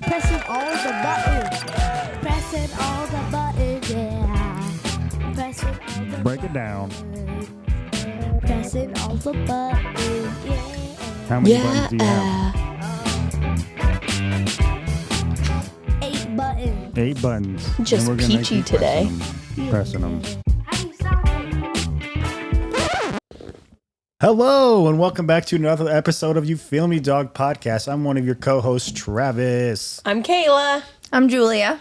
Pressing all the buttons. Pressing all the buttons, yeah. Pressing all the Break it down. buttons. Pressing all the buttons, yeah. How many buttons do you have? 8 buttons. 8 buttons. Just And we're gonna peachy keep today. Pressing them. How do you stop it? Hello, and welcome back to another episode of You Feel Me Dog Podcast. I'm one of your co-hosts, Travis. I'm Kayla. I'm Julia.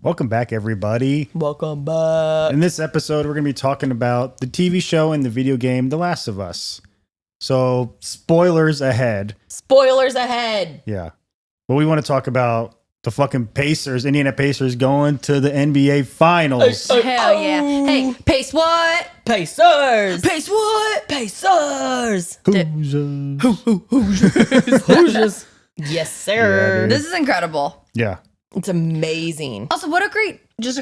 Welcome back, everybody. Welcome back. In this episode, we're going to be talking about the TV show and the video game, The Last of Us. So, spoilers ahead. Spoilers ahead. Yeah. But we want to talk about the fucking Pacers, Indiana Pacers going to the NBA Finals. Hell yeah. Hey, pace what? Pacers. Pace what? Pacers. Hoosiers. Hoosiers. Yes, sir. Yeah, dude. This is incredible. Yeah. It's amazing. Also, what a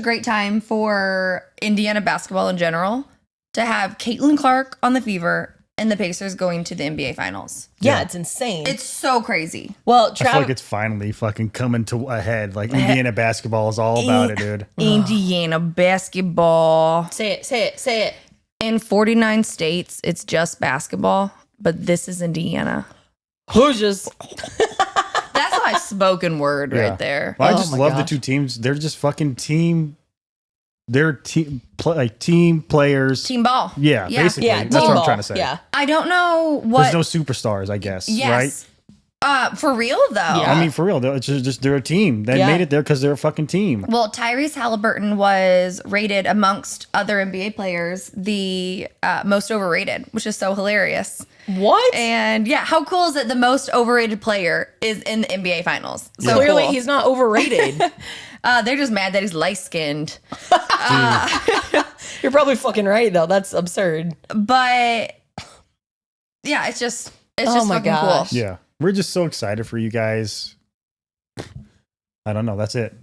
great time for Indiana basketball in general to have Caitlin Clark on the Fever and the Pacers going to the NBA Finals. Yeah, Yeah. it's insane. It's so crazy. well, I feel like Travis. it's finally fucking coming to a head. Like, Indiana basketball is all about it, dude. Indiana basketball. Say it. In 49 states, it's just basketball, but this is Indiana. Hoosiers. That's my spoken word Yeah. right there. Well, I Oh just my love the gosh. two teams. They're just fucking team. They're team players. Team ball. Yeah, Yeah. basically. Yeah, That's team what I'm ball. trying to say. Yeah. I don't know There's what. no superstars, I guess. Yes. Right? For real though. Yeah. I mean, for real, it's just they're a team. They Yeah. made it there because they're a fucking team. Well, Tyrese Halliburton was rated amongst other NBA players the most overrated, which is so hilarious. What? And yeah, how cool is it? The most overrated player is in the NBA Finals. So Clearly, cool. he's not overrated. They're just mad that he's light skinned. You're probably fucking right, though. That's absurd. But yeah, it's just Oh my fucking gosh. cool. Yeah, we're just so excited for you guys. I don't know. That's it.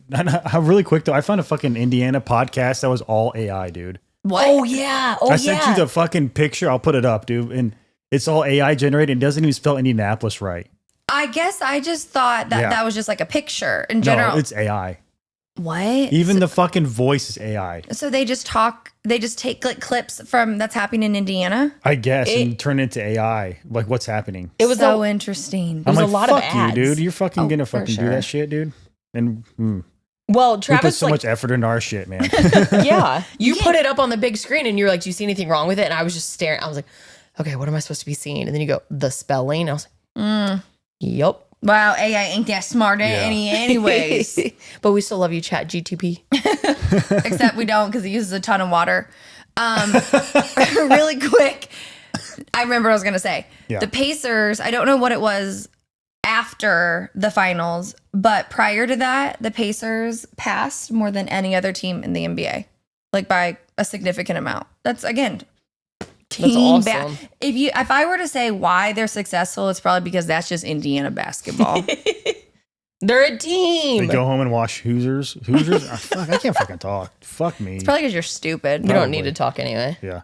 Really quick though, I found a fucking Indiana podcast that was all AI, dude. What? Oh, yeah. I sent you the fucking picture. I'll put it up, dude. And it's all AI generated. It doesn't even spell Indianapolis right. I guess I just thought that Yeah. that was just like a picture in general. No, it's AI. What? Even the fucking voice is AI. So they just take like clips from that's happening in Indiana. I guess, It- and turn into AI. Like, what's happening? It was so a, interesting. I'm was like, a lot of fuck you, ads. dude. You're fucking Oh, gonna for fucking do sure. that shit, dude. And well, we put Travis, so like, much effort into our shit, man. yeah, you put it up on the big screen and you were like, do you see anything wrong with it? And I was just staring. I was like, okay, what am I supposed to be seeing? And then you go, the spelling. I was like, yup. Wow, AI ain't that smart anyways. But we still love you, Chat GTP. Except we don't because it uses a ton of water. Really quick, I remember what I was gonna say. Yeah. The Pacers, I don't know what it was after the finals, but prior to that, the Pacers passed more than any other team in the NBA, like by a significant amount. That's again, team awesome. If I were to say why they're successful, it's probably because that's just Indiana basketball. They're a They team. go home and watch Hoosiers. Hoosiers? Oh, fuck, I can't fucking talk. Fuck me. Probably because you're stupid. You don't Probably. need to talk anyway. Yeah.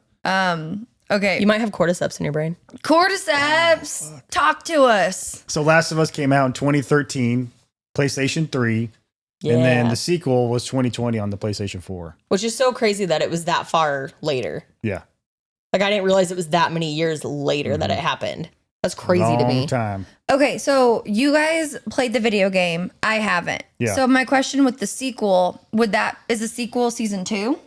Okay, You might have cordyceps in your brain. Cordyceps, talk to us. So Last of Us came out in 2013, PlayStation 3, Yeah. and then the sequel was 2020 on the PlayStation 4. Which is so crazy that it was that far later. Yeah. Like, I didn't realize it was that many years later that it happened. That's crazy to Long me. time. Okay, so you guys played the video game. I haven't. Yeah. So my question with the sequel, is the sequel season 2?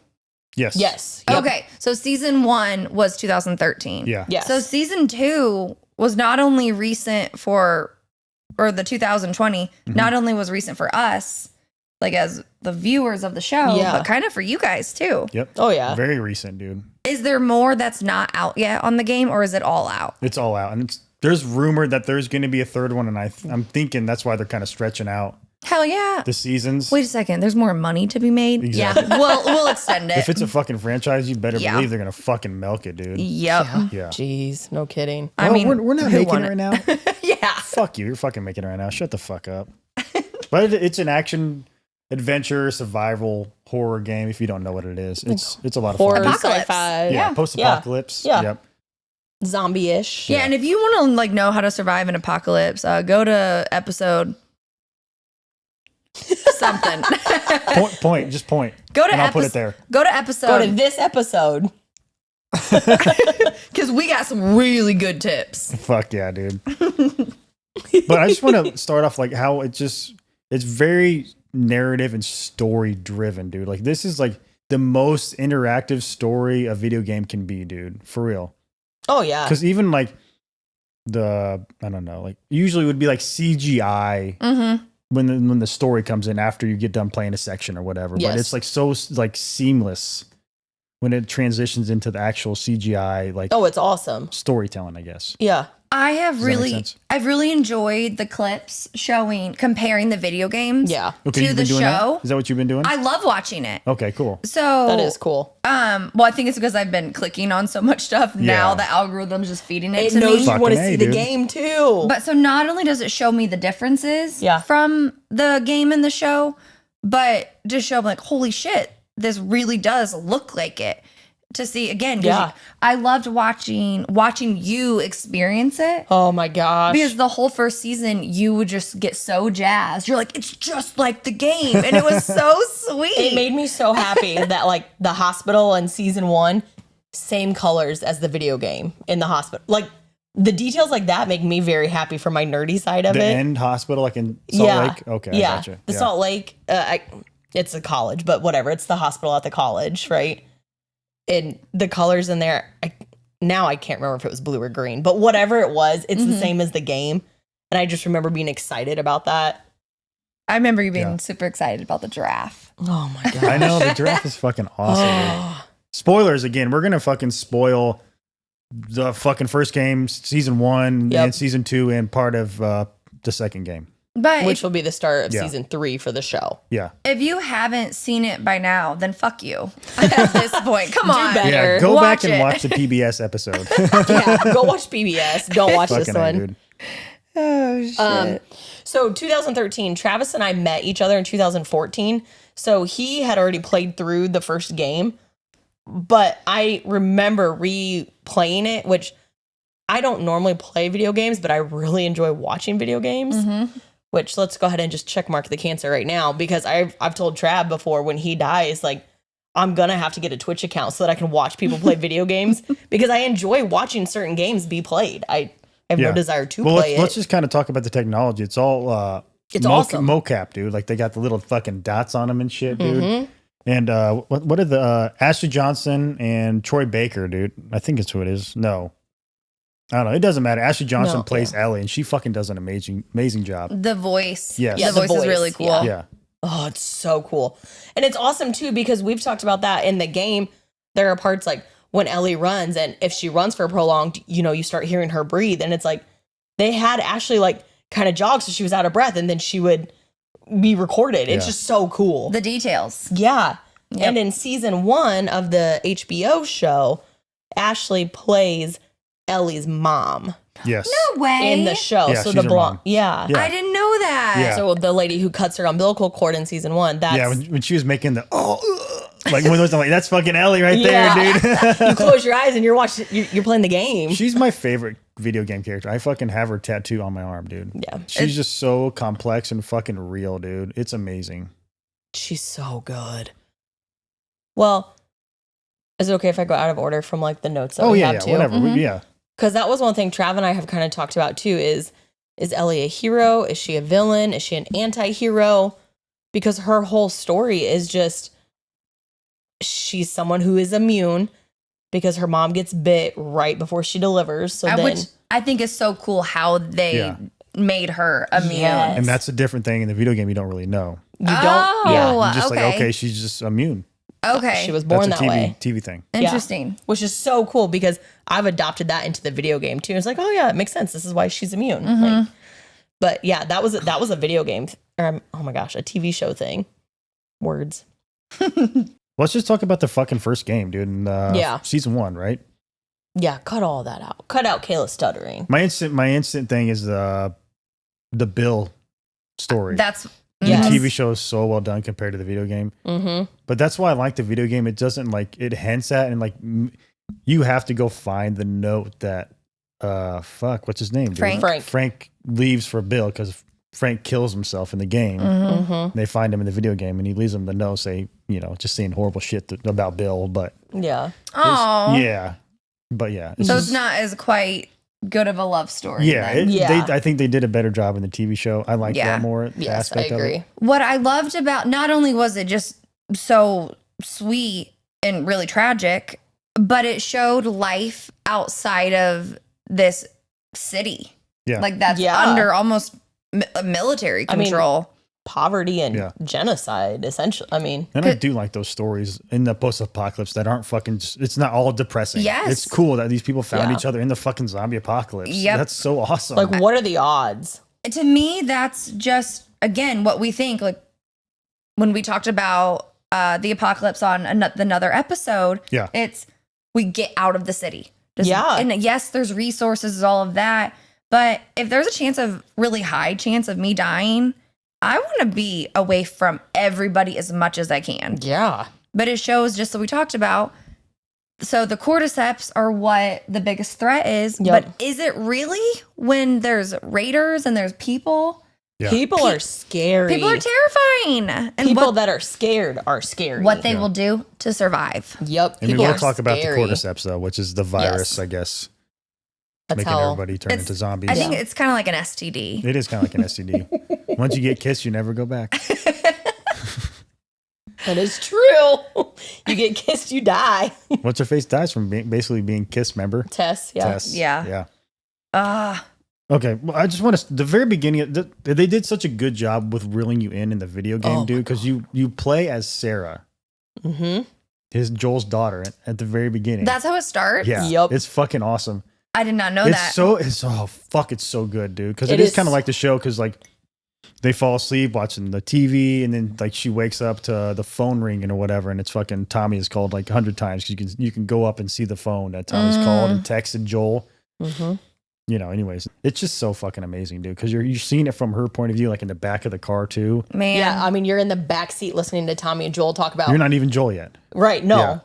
Yes. Yes. Yep. Okay, so season 1 was 2013. Yeah. Yes. So season 2 was not only recent or the 2020, not only was recent for us, like as the viewers of the show, Yeah. but kind of for you guys too. Yep. Oh, yeah. Very recent, dude. Is there more that's not out yet on the game, or is it all out? It's all out. And there's rumor that there's going to be a third one. And I'm thinking that's why they're kind of stretching out Hell yeah. the seasons. Wait a second. There's more money to be made. Exactly. Yeah. we'll extend it. If it's a fucking franchise, you better Yeah. believe they're going to fucking milk it, dude. Yep. Yeah. Jeez. No kidding. I Oh, mean, we're not who making won it right now. Yeah. Fuck you. You're fucking making it right now. Shut the fuck up. But it's an action adventure survival horror game. If you don't know what it is, it's a lot of Horror, fun. Apocalypse. sci-fi. Yeah, post-apocalypse. Yeah. Yep. Zombie-ish. Yeah, and if you want to like know how to survive an apocalypse, go to episode something. Point. Just point. Go to and I'll put it there. Go to Go episode to this episode. because we got some really good tips. Fuck yeah, dude. But I just want to start off like how it's very narrative and story driven, dude. Like this is like the most interactive story a video game can be, dude. For real. Oh yeah. Because even like I don't know, like usually it would be like CGI Mm-hmm. when the story comes in after you get done playing a section or whatever. Yes. But it's like so like seamless when it transitions into the actual CGI like Oh, it's awesome. storytelling, I guess. Yeah. I have Does that make really, sense? I've really enjoyed the clips comparing the video games. Yeah. Okay, To you've the been doing show. that? Is that what you've been doing? I love watching it. Okay, cool. So That is cool. well, I think it's because I've been clicking on so much stuff. Now Yeah. the algorithm's just feeding it It to knows me. you want to Fucking see A, the dude. game too. But so not only does it show me the differences Yeah. from the game and the show, but to show like, holy shit, this really does look like it. To see again, 'cause Yeah. I loved watching you experience it. oh my gosh. Because the whole first season, you would just get so jazzed. You're like, it's just like the game. And it was so sweet. It made me so happy that like the hospital in season 1, same colors as the video game in the hospital. Like the details like that make me very happy for my nerdy side of The it. end hospital, like in Salt Lake? Okay, yeah. I gotcha. The Yeah. Salt Lake, it's a college, but whatever. It's the hospital at the college, right? And the colors in there, now I can't remember if it was blue or green, but whatever it was, it's the same as the game. And I just remember being excited about that. I remember you being Yeah. super excited about the giraffe. Oh my god. I know, the giraffe is fucking awesome. dude. Spoilers again, we're going to fucking spoil the fucking first game, season 1, Yep. and season 2, and part of the second game. But Which will be the start of Yeah. season 3 for the show. Yeah. if you haven't seen it by now, then fuck you at this point. Come on. better. Yeah, go Watch back and it. watch the PBS episode. Yeah, go watch PBS. Don't watch this Fucking A, one. dude. Oh, shit. So 2013, Travis and I met each other in 2014. So he had already played through the first game, but I remember replaying it, which I don't normally play video games, but I really enjoy watching video games. Mm-hmm. Which let's go ahead and just check mark the cancer right now, because I've told Trav before when he dies, like I'm gonna have to get a Twitch account so that I can watch people play video games, because I enjoy watching certain games be played. I have Yeah. no desire to Well, play let's it. just kind of talk about the technology. It's all It's awesome. mocap, dude. Like they got the little fucking dots on them and shit, dude. Mhm. And what are the Ashley Johnson and Troy Baker, dude? I think it's who it is. No, I don't know. It doesn't matter. Ashley Johnson No, plays Ellie, and she fucking does an amazing job. The voice. Yes. Yeah, the the voice is voice, really cool. yeah. Yeah, Oh, it's so cool. And it's awesome too, because we've talked about that in the game. There are parts like when Ellie runs, and if she runs for prolonged, you start hearing her breathe. And it's like they had Ashley like kind of jog so she was out of breath, and then she would be recorded. It's Yeah. just so cool. The details. Yeah. Yep. And in season 1 of the HBO show, Ashley plays Ellie's mom yes. No way. in the show. Yeah, so she's the her blonde. mom. Yeah. Yeah. I didn't know that. Yeah. So the lady who cuts her umbilical cord in season 1, that's Yeah, when she was making the like when those, I'm like, that's fucking Ellie right Yeah. there, dude. you close your eyes and you're playing the game. She's my favorite video game character. I fucking have her tattoo on my arm, dude. Yeah. She's just so complex and fucking real, dude. It's amazing. She's so good. Well, is it okay if I go out of order from like the notes that Oh we yeah, have yeah, too? whatever. Yeah. Because that was one thing Trav and I have kind of talked about too is Ellie a hero? Is she a villain? Is she an anti-hero? Because her whole story is just she's someone who is immune because her mom gets bit right before she delivers. So then Which I think is so cool how they Yeah. made her immune. Yes. And that's a different thing in the video game you don't really know. you don't. Oh. Yeah. You're just like, okay. okay, she's just immune. Okay. She was born That's that a way. TV thing. Interesting. Which is so cool because I've adopted that into the video game too. It's like, oh yeah, it makes sense. This is why she's immune. Mm-hmm. Like, but yeah, that was a video game. Oh my gosh, a TV show thing. Words. Let's just talk about the fucking first game, dude. In, Yeah. season 1, right? Yeah, cut all that out. Cut out Kayla stuttering. My instant thing is the Bill story. That's Yes. The TV show is so well done compared to the video game. Mm-hmm. But that's why I like the video game. It doesn't like it hints at and like you have to go find the note that what's his name? Dude? Frank. Frank. Frank leaves for Bill because Frank kills himself in the game. Mm-hmm. They find him in the video game, and he leaves them the note, say, just saying horrible shit about Bill. But Yeah. Oh, yeah, but yeah, so just- it's not as quite good of a love story. Yeah, then. I think they did a better job in the TV show. I like Yeah. that more Yes, I aspect agree. of it. What I loved about, not only was it just so sweet and really tragic, but it showed life outside of this city. Yeah. Like that's Yeah. under almost military I mean, control. Poverty and Yeah. genocide, essentially. I mean, And I do like those stories in the post-apocalypse that aren't fucking. It's not all depressing. Yes. It's cool that these people found Yeah. each other in the fucking zombie apocalypse. Yep. That's so awesome. like, what are the odds? To me, that's just, again, what we think. Like when we talked about the apocalypse on another episode, Yeah. it's we get out of the city. Yeah. And yes, there's resources, all of that. But if there's a chance of really high chance of me dying, I want to be away from everybody as much as I can. Yeah. But it shows, just so we talked about, so the cordyceps are what the biggest threat is. Yep. But is it really when there's raiders and there's people? Yeah. People are scary. People are terrifying. And People that are scared are scary. what they Yeah. will do to survive. Yep. I mean, people we'll are talk about the scary. cordyceps though, which is the virus, Yes. I guess, That's making how. everybody turn It's- into zombies. I think it's kind of like an STD. It is kind of like an STD. Once you get kissed, you never go back. That is true. You get kissed, you die. What's her face dies from basically being kissed. Remember? Tess. Yeah. Tess. Yeah. Yeah. Ah, Okay, well, I just want to. The very beginning, they did such a good job with reeling you in the video game, Oh, dude. Because you play as Sarah, Mm-hmm. his Joel's daughter, at the very beginning. that's how it starts? yeah, Yep. it's fucking awesome. I did not know It's that. it's so good, dude. Because It it is is- kind of like the show, because like they fall asleep watching the TV, and then like she wakes up to the phone ringing or whatever, and it's fucking Tommy is called like 100 times. You can go up and see the phone that Tommy's called and texted Joel. Mm-hmm. Anyways, it's just so fucking amazing, dude. Because you're seeing it from her point of view, like in the back of the car too. Man. Yeah. I mean, you're in the back seat listening to Tommy and Joel talk about. You're not even Joel yet. Right. No. Yeah.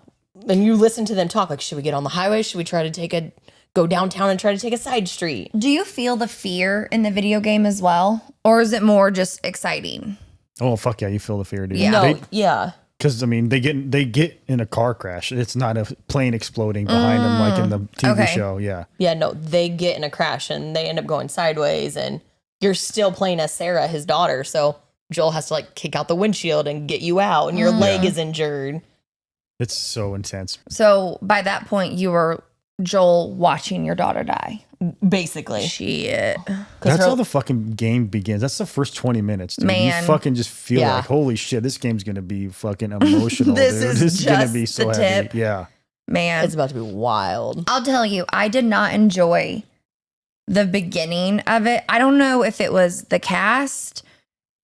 And you listen to them talk like, should we get on the highway? Should we try to go downtown and try to take a side street? Do you feel the fear in the video game as well? Or is it more just exciting? Oh fuck yeah, you feel the fear, dude. Yeah. No. Yeah. Because I mean, they get in a car crash. It's not a plane exploding behind them like in the TV Okay. show. Yeah. Yeah. No, they get in a crash and they end up going sideways and you're still playing as Sarah, his daughter. So Joel has to like kick out the windshield and get you out and your leg is injured. It's so intense. So by that point, you were Joel watching your daughter die. Basically. Shit. That's how the fucking game begins. That's the first 20 minutes, dude. Man. You fucking just feel Yeah. like, holy shit, this game's gonna be fucking emotional, This dude. is This is gonna just be so the heavy. tip. Yeah. Man. It's about to be wild. I'll tell you, I did not enjoy the beginning of it. I don't know if it was the cast.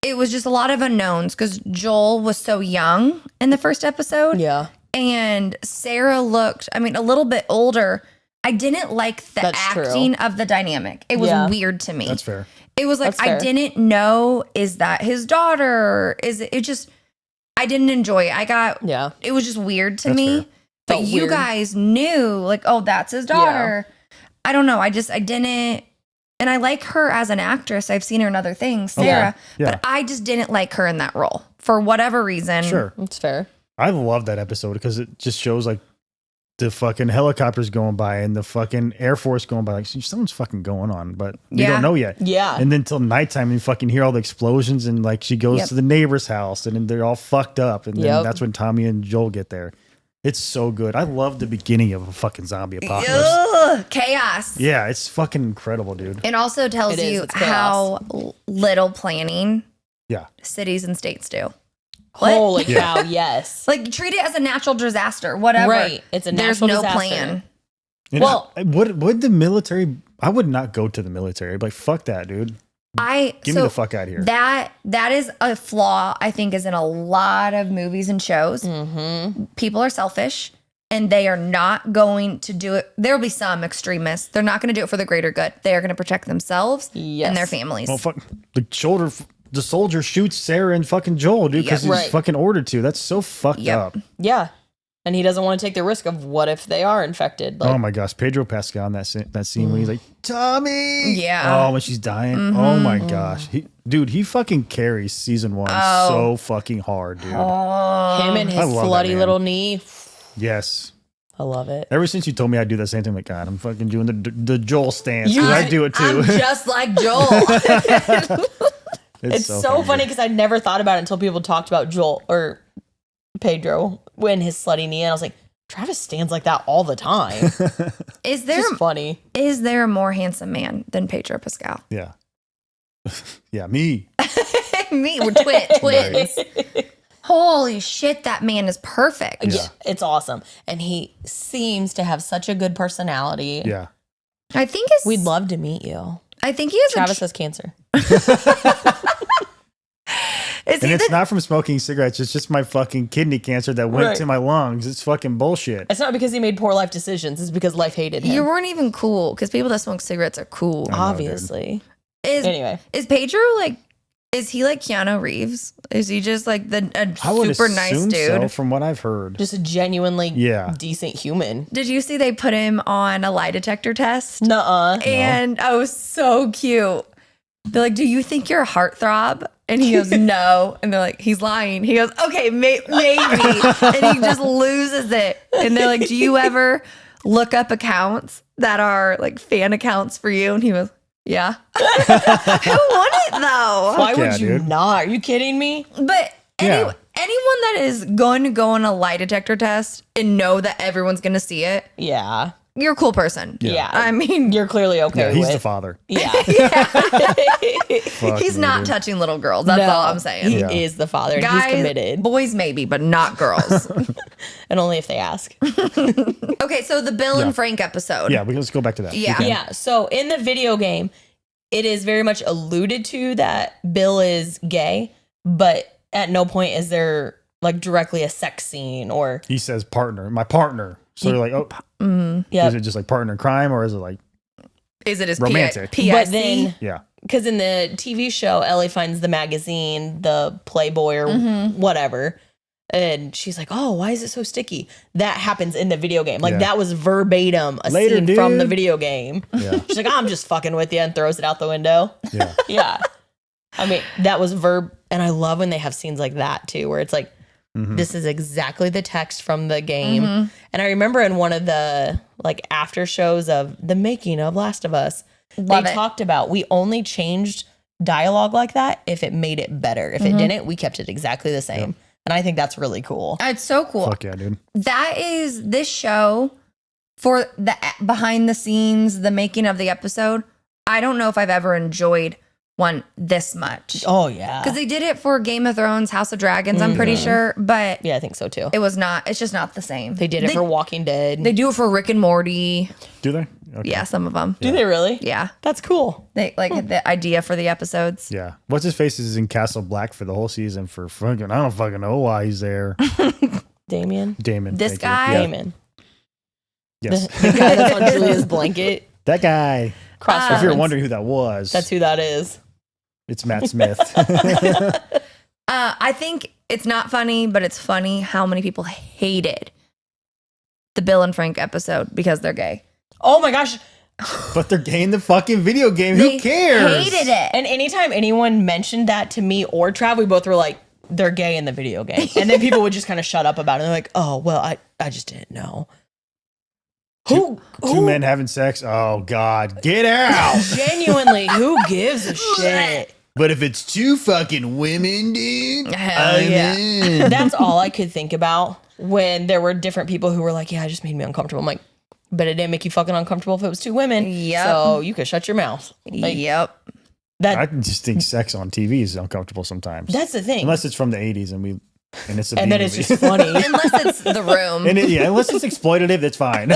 It was just a lot of unknowns because Joel was so young in the first episode. Yeah. And Sarah looked, I mean, a little bit older. I didn't like the That's true. acting of the dynamic. It was Yeah. weird to me. That's fair. It was like, That's fair. I didn't know, is that his daughter? Is it just, I didn't enjoy it. Yeah. It was just weird to That's me. fair. But Felt you weird. guys knew, like, oh, that's his daughter. I don't know. I didn't. And I like her as an actress. I've seen her in other things, Sarah. Yeah. But I just didn't like her in that role for whatever reason. Sure. That's fair. I love that episode because it just shows like the fucking helicopters going by and the fucking Air Force going by. Like, something's fucking going on, but we Yeah. don't know yet. Yeah. And then till nighttime, you fucking hear all the explosions, and like she goes Yep. to the neighbor's house, and then they're all fucked up, and then Yep. that's when Tommy and Joel get there. It's so good. I love the beginning of a fucking zombie apocalypse. Ugh, chaos. Yeah, it's fucking incredible, dude. It also tells It is, you it's how little planning Yeah. cities and states do. What? Holy Yeah. cow, yes. Like treat it as a natural disaster, whatever. Right. It's a There's natural no disaster. plan. And Well- would the military? I would not go to the military. I'd be like, fuck that, dude. Give me the fuck out of here. That is a flaw I think is in a lot of movies and shows. Mm-hmm. People are selfish and they are not going to do it. There'll be some extremists. They're not going to do it for the greater good. They are going to protect themselves Yes. and their families. Well, fuck the soldier shoots Sarah and fucking Joel, dude, because Yep. he's Right. fucking ordered to. That's so fucked Yep. up. Yeah. And he doesn't want to take the risk of what if they are infected. Like, Oh my gosh, Pedro Pascal in that scene when he's like, Tommy. Yeah. Oh, when she's dying. Oh my gosh, he fucking carries season 1 so fucking hard, dude. him and his I love that slutty man. little knee. Yes. I love it. Ever since you told me I'd do that same thing, like God, I'm fucking doing the Joel stance. 'Cause I do it too. I'm just like Joel. It's so funny because I never thought about it until people talked about Joel or Pedro when his slutty knee. And I was like, Travis stands like that all the time. Is It's just funny. there a more handsome man than Pedro Pascal? Yeah. Yeah, me. Me, we're twins. Holy shit, that man is perfect. Yeah, it's awesome. And he seems to have such a good personality. Yeah. I think We'd love to meet you. I think he has Travis has cancer. And it's not from smoking cigarettes. It's just my fucking kidney cancer that went Right. to my lungs. It's fucking bullshit. It's not because he made poor life decisions. It's because life hated him. You weren't even cool because people that smoke cigarettes are cool. I know, Obviously. Is is Pedro like? Is he like Keanu Reeves? Is he just like I would super nice assume dude? so, from what I've heard. Just a genuinely Yeah. decent human. Did you see they put him on a lie detector test? Nuh-uh. And I was so cute. They're like, "Do you think you're a heartthrob?" And he goes, "No." And they're like, "He's lying." He goes, "Okay, maybe." And he just loses it. And they're like, "Do you ever look up accounts that are like fan accounts for you?" And he goes, "Yeah." Who wouldn't though? Why yeah, would you dude. not? Are you kidding me? But Yeah. anyone that is going to go on a lie detector test and know that everyone's going to see it, Yeah. you're a cool person. Yeah. I mean, You're clearly okay Yeah, he's with the father. Yeah. Fuck he's me, not dude. touching little girls. That's all I'm saying. He Yeah. is the father and Guys, he's committed. boys maybe, but not girls. And only if they ask. Okay, so the Bill Yeah. and Frank episode. Yeah, let's go back to that. Yeah. Okay. Yeah. So in the video game, it is very much alluded to that Bill is gay, but at no point is there like directly a sex scene or He says partner, my partner. So they're like, oh, yeah. is it just like partner in crime or is it like, Is it his Romantic. PIC? But then yeah. because in the TV show, Ellie finds the magazine, the Playboy or whatever. And she's like, "Oh, why is it so sticky?" That happens in the video game. Like Yeah. that was verbatim a Later, scene from the dude. video game. Yeah. She's like, "I'm just fucking with you," and throws it out the window. Yeah. Yeah. I mean, that was and I love when they have scenes like that too, where it's like, Mhm. this is exactly the text from the game. And I remember in one of the like after shows of the making of Last of Us, Love they it. talked about we only changed dialogue like that if it made it better. If it didn't, we kept it exactly the same. And I think that's really cool. It's so cool. Fuck yeah, dude. That is this show for the behind the scenes, the making of the episode. I don't know if I've ever enjoyed one this much. Oh yeah. Because they did it for Game of Thrones, House of Dragons, I'm pretty sure, but Yeah, I think so too. it was not, it's just not the same. They did it for Walking Dead. They do it for Rick and Morty. Do they? Okay. Yeah, some of them. do they really? Yeah. That's cool. They like the idea for the episodes. Yeah. What's his face is in Castle Black for the whole season for fucking, I don't fucking know why he's there. Damien. Damon. This thank you. guy? Yeah. Damon. Yes. The guy that's on Julia's blanket. That guy. Cross If you're reference. wondering who that was, That's who that is. it's Matt Smith. I think it's not funny, but it's funny how many people hated the Bill and Frank episode because they're gay. Oh my gosh. But they're gay in the fucking video game. They Who cares? hated it. And anytime anyone mentioned that to me or Trav, we both were like, they're gay in the video game. And then people would just kind of shut up about it. They're like, oh, well, I just didn't know. Two men having sex. Oh God, get out! Genuinely, who gives a shit? But if it's two fucking women, dude, Hell I'm yeah. in. That's all I could think about when there were different people who were like, yeah, it just made me uncomfortable. I'm like, but it didn't make you fucking uncomfortable if it was two women. Yep. So you could shut your mouth. Like, Yep. I just think sex on TV is uncomfortable sometimes. That's the thing. Unless it's from the 80s and it's a and B then it's movie. just funny. Unless it's the room. Unless it's exploitative, that's fine.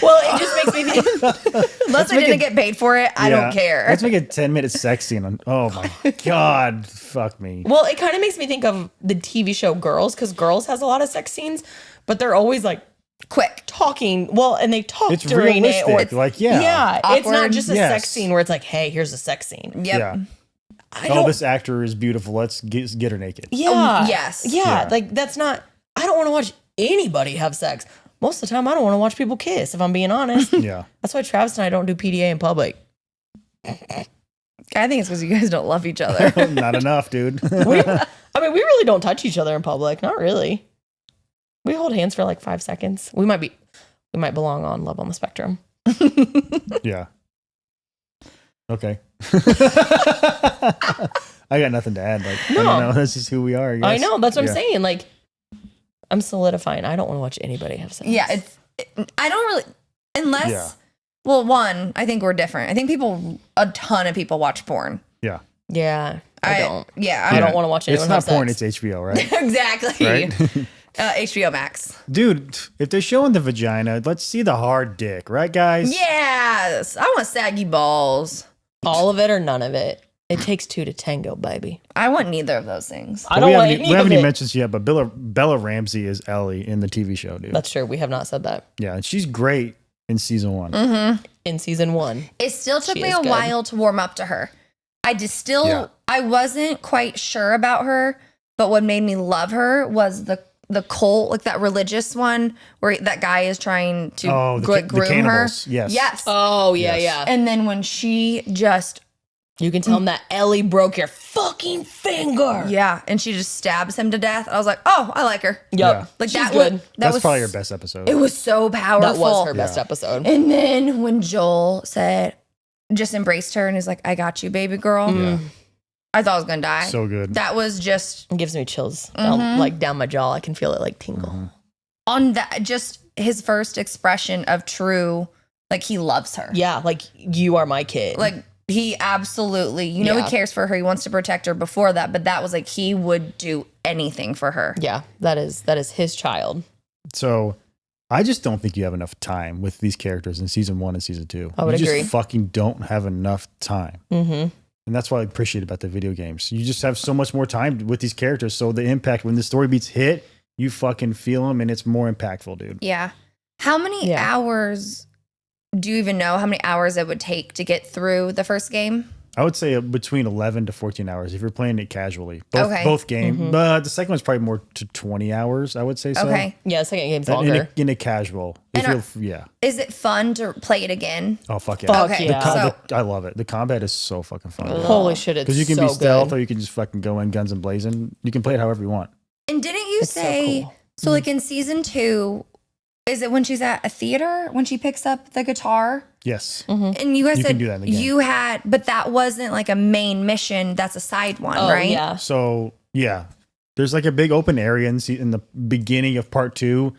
Well, it just makes me think. Unless I didn't get paid for it, I don't care. Let's make a 10-minute sex scene. Oh my God, fuck me. Well, it kind of makes me think of the TV show Girls, because Girls has a lot of sex scenes, but they're always like Quick. talking. Well, and they talk It's during it. Or realistic. Like, yeah. yeah, it's not Awkward. just a Yes. sex scene where it's like, hey, here's a sex scene. Yep. Yeah. oh, this actor is beautiful. Let's get her naked. Yeah. yes. Yeah. Yeah. Like that's not. I don't want to watch anybody have sex. Most of the time, I don't want to watch people kiss. If I'm being honest, Yeah. that's why Travis and I don't do PDA in public. I think it's because you guys don't love each other. Not enough, dude. We really don't touch each other in public. Not really. We hold hands for like 5 seconds. We might belong on Love on the Spectrum. Yeah. Okay. I got nothing to add. Like, I No. don't know. That's just who we are. I know. That's what Yeah. I'm saying. Like, I'm solidifying. I don't want to watch anybody have sex. Yeah, I don't really, unless, Yeah. well, one, I think we're different. I think a ton of people watch porn. Yeah. Yeah. I don't. Yeah, I don't want to watch anyone It's not have sex. porn. It's HBO, right? exactly. Right. HBO Max. Dude, if they're showing the vagina, let's see the hard dick, right, guys? Yes, I want saggy balls. All of it or none of it. It takes two to tango, baby. I want neither of those things. I don't we want haven't, any we haven't of even it. mentioned this yet, but Bella Ramsey is Ellie in the TV show, dude. That's true. We have not said that Yeah, and she's great in season 1. Mm-hmm. in season 1. It still took She me is a good. while to warm up to her. Yeah. I wasn't quite sure about her, but what made me love her was the cult, like that religious one where that guy is trying to Oh, the groom her. cannibals. Yes. Yes. Oh, yeah, Yes. yeah. And then when she just, You can tell him that Ellie broke your fucking finger. yeah, and she just stabs him to death. I was like, oh, I like her. Yep. Yeah. Like She's that good. was, That's was probably her best episode. It was so powerful. That was her best Yeah. episode. And then when Joel said, just embraced her and is like, I got you, baby girl. Yeah. I thought I was gonna die. So good. That was just It gives me chills down my jaw. I can feel it like tingle. Mm-hmm. on that, just his first expression of true, like he loves her. Yeah, like you are my kid. Like he absolutely, you know, Yeah. he cares for her. He wants to protect her before that, but that was like he would do anything for her. yeah, that is his child. So I just don't think you have enough time with these characters in season 1 and season 2. I would you agree. just fucking don't have enough time. Mm-hmm. And that's what I appreciate about the video games. You just have so much more time with these characters. So the impact, when the story beats hit, you fucking feel them and it's more impactful, dude. Yeah. How many Yeah. hours do you even know how many hours it would take to get through the first game? I would say between 11 to 14 hours if you're playing it casually. Okay. Both games. Mm-hmm. But the second one's probably more to 20 hours, I would say so. Okay. Yeah, second game's In longer. a casual. And Yeah. Is it fun to play it again? Oh, fuck yeah. Fuck Okay. yeah. I love it. The combat is so fucking fun. Holy shit, it's Because you can so be stealth good. or you can just fucking go in guns and blazing. You can play it however you want. And didn't you It's so say, cool. so like in season 2, is it when she's at a theater when she picks up the guitar? Yes. And you guys You can said do that in the game. you had, but that wasn't like a main mission. That's a side one, Oh, right? yeah. So, yeah. There's like a big open area in the beginning of part 2.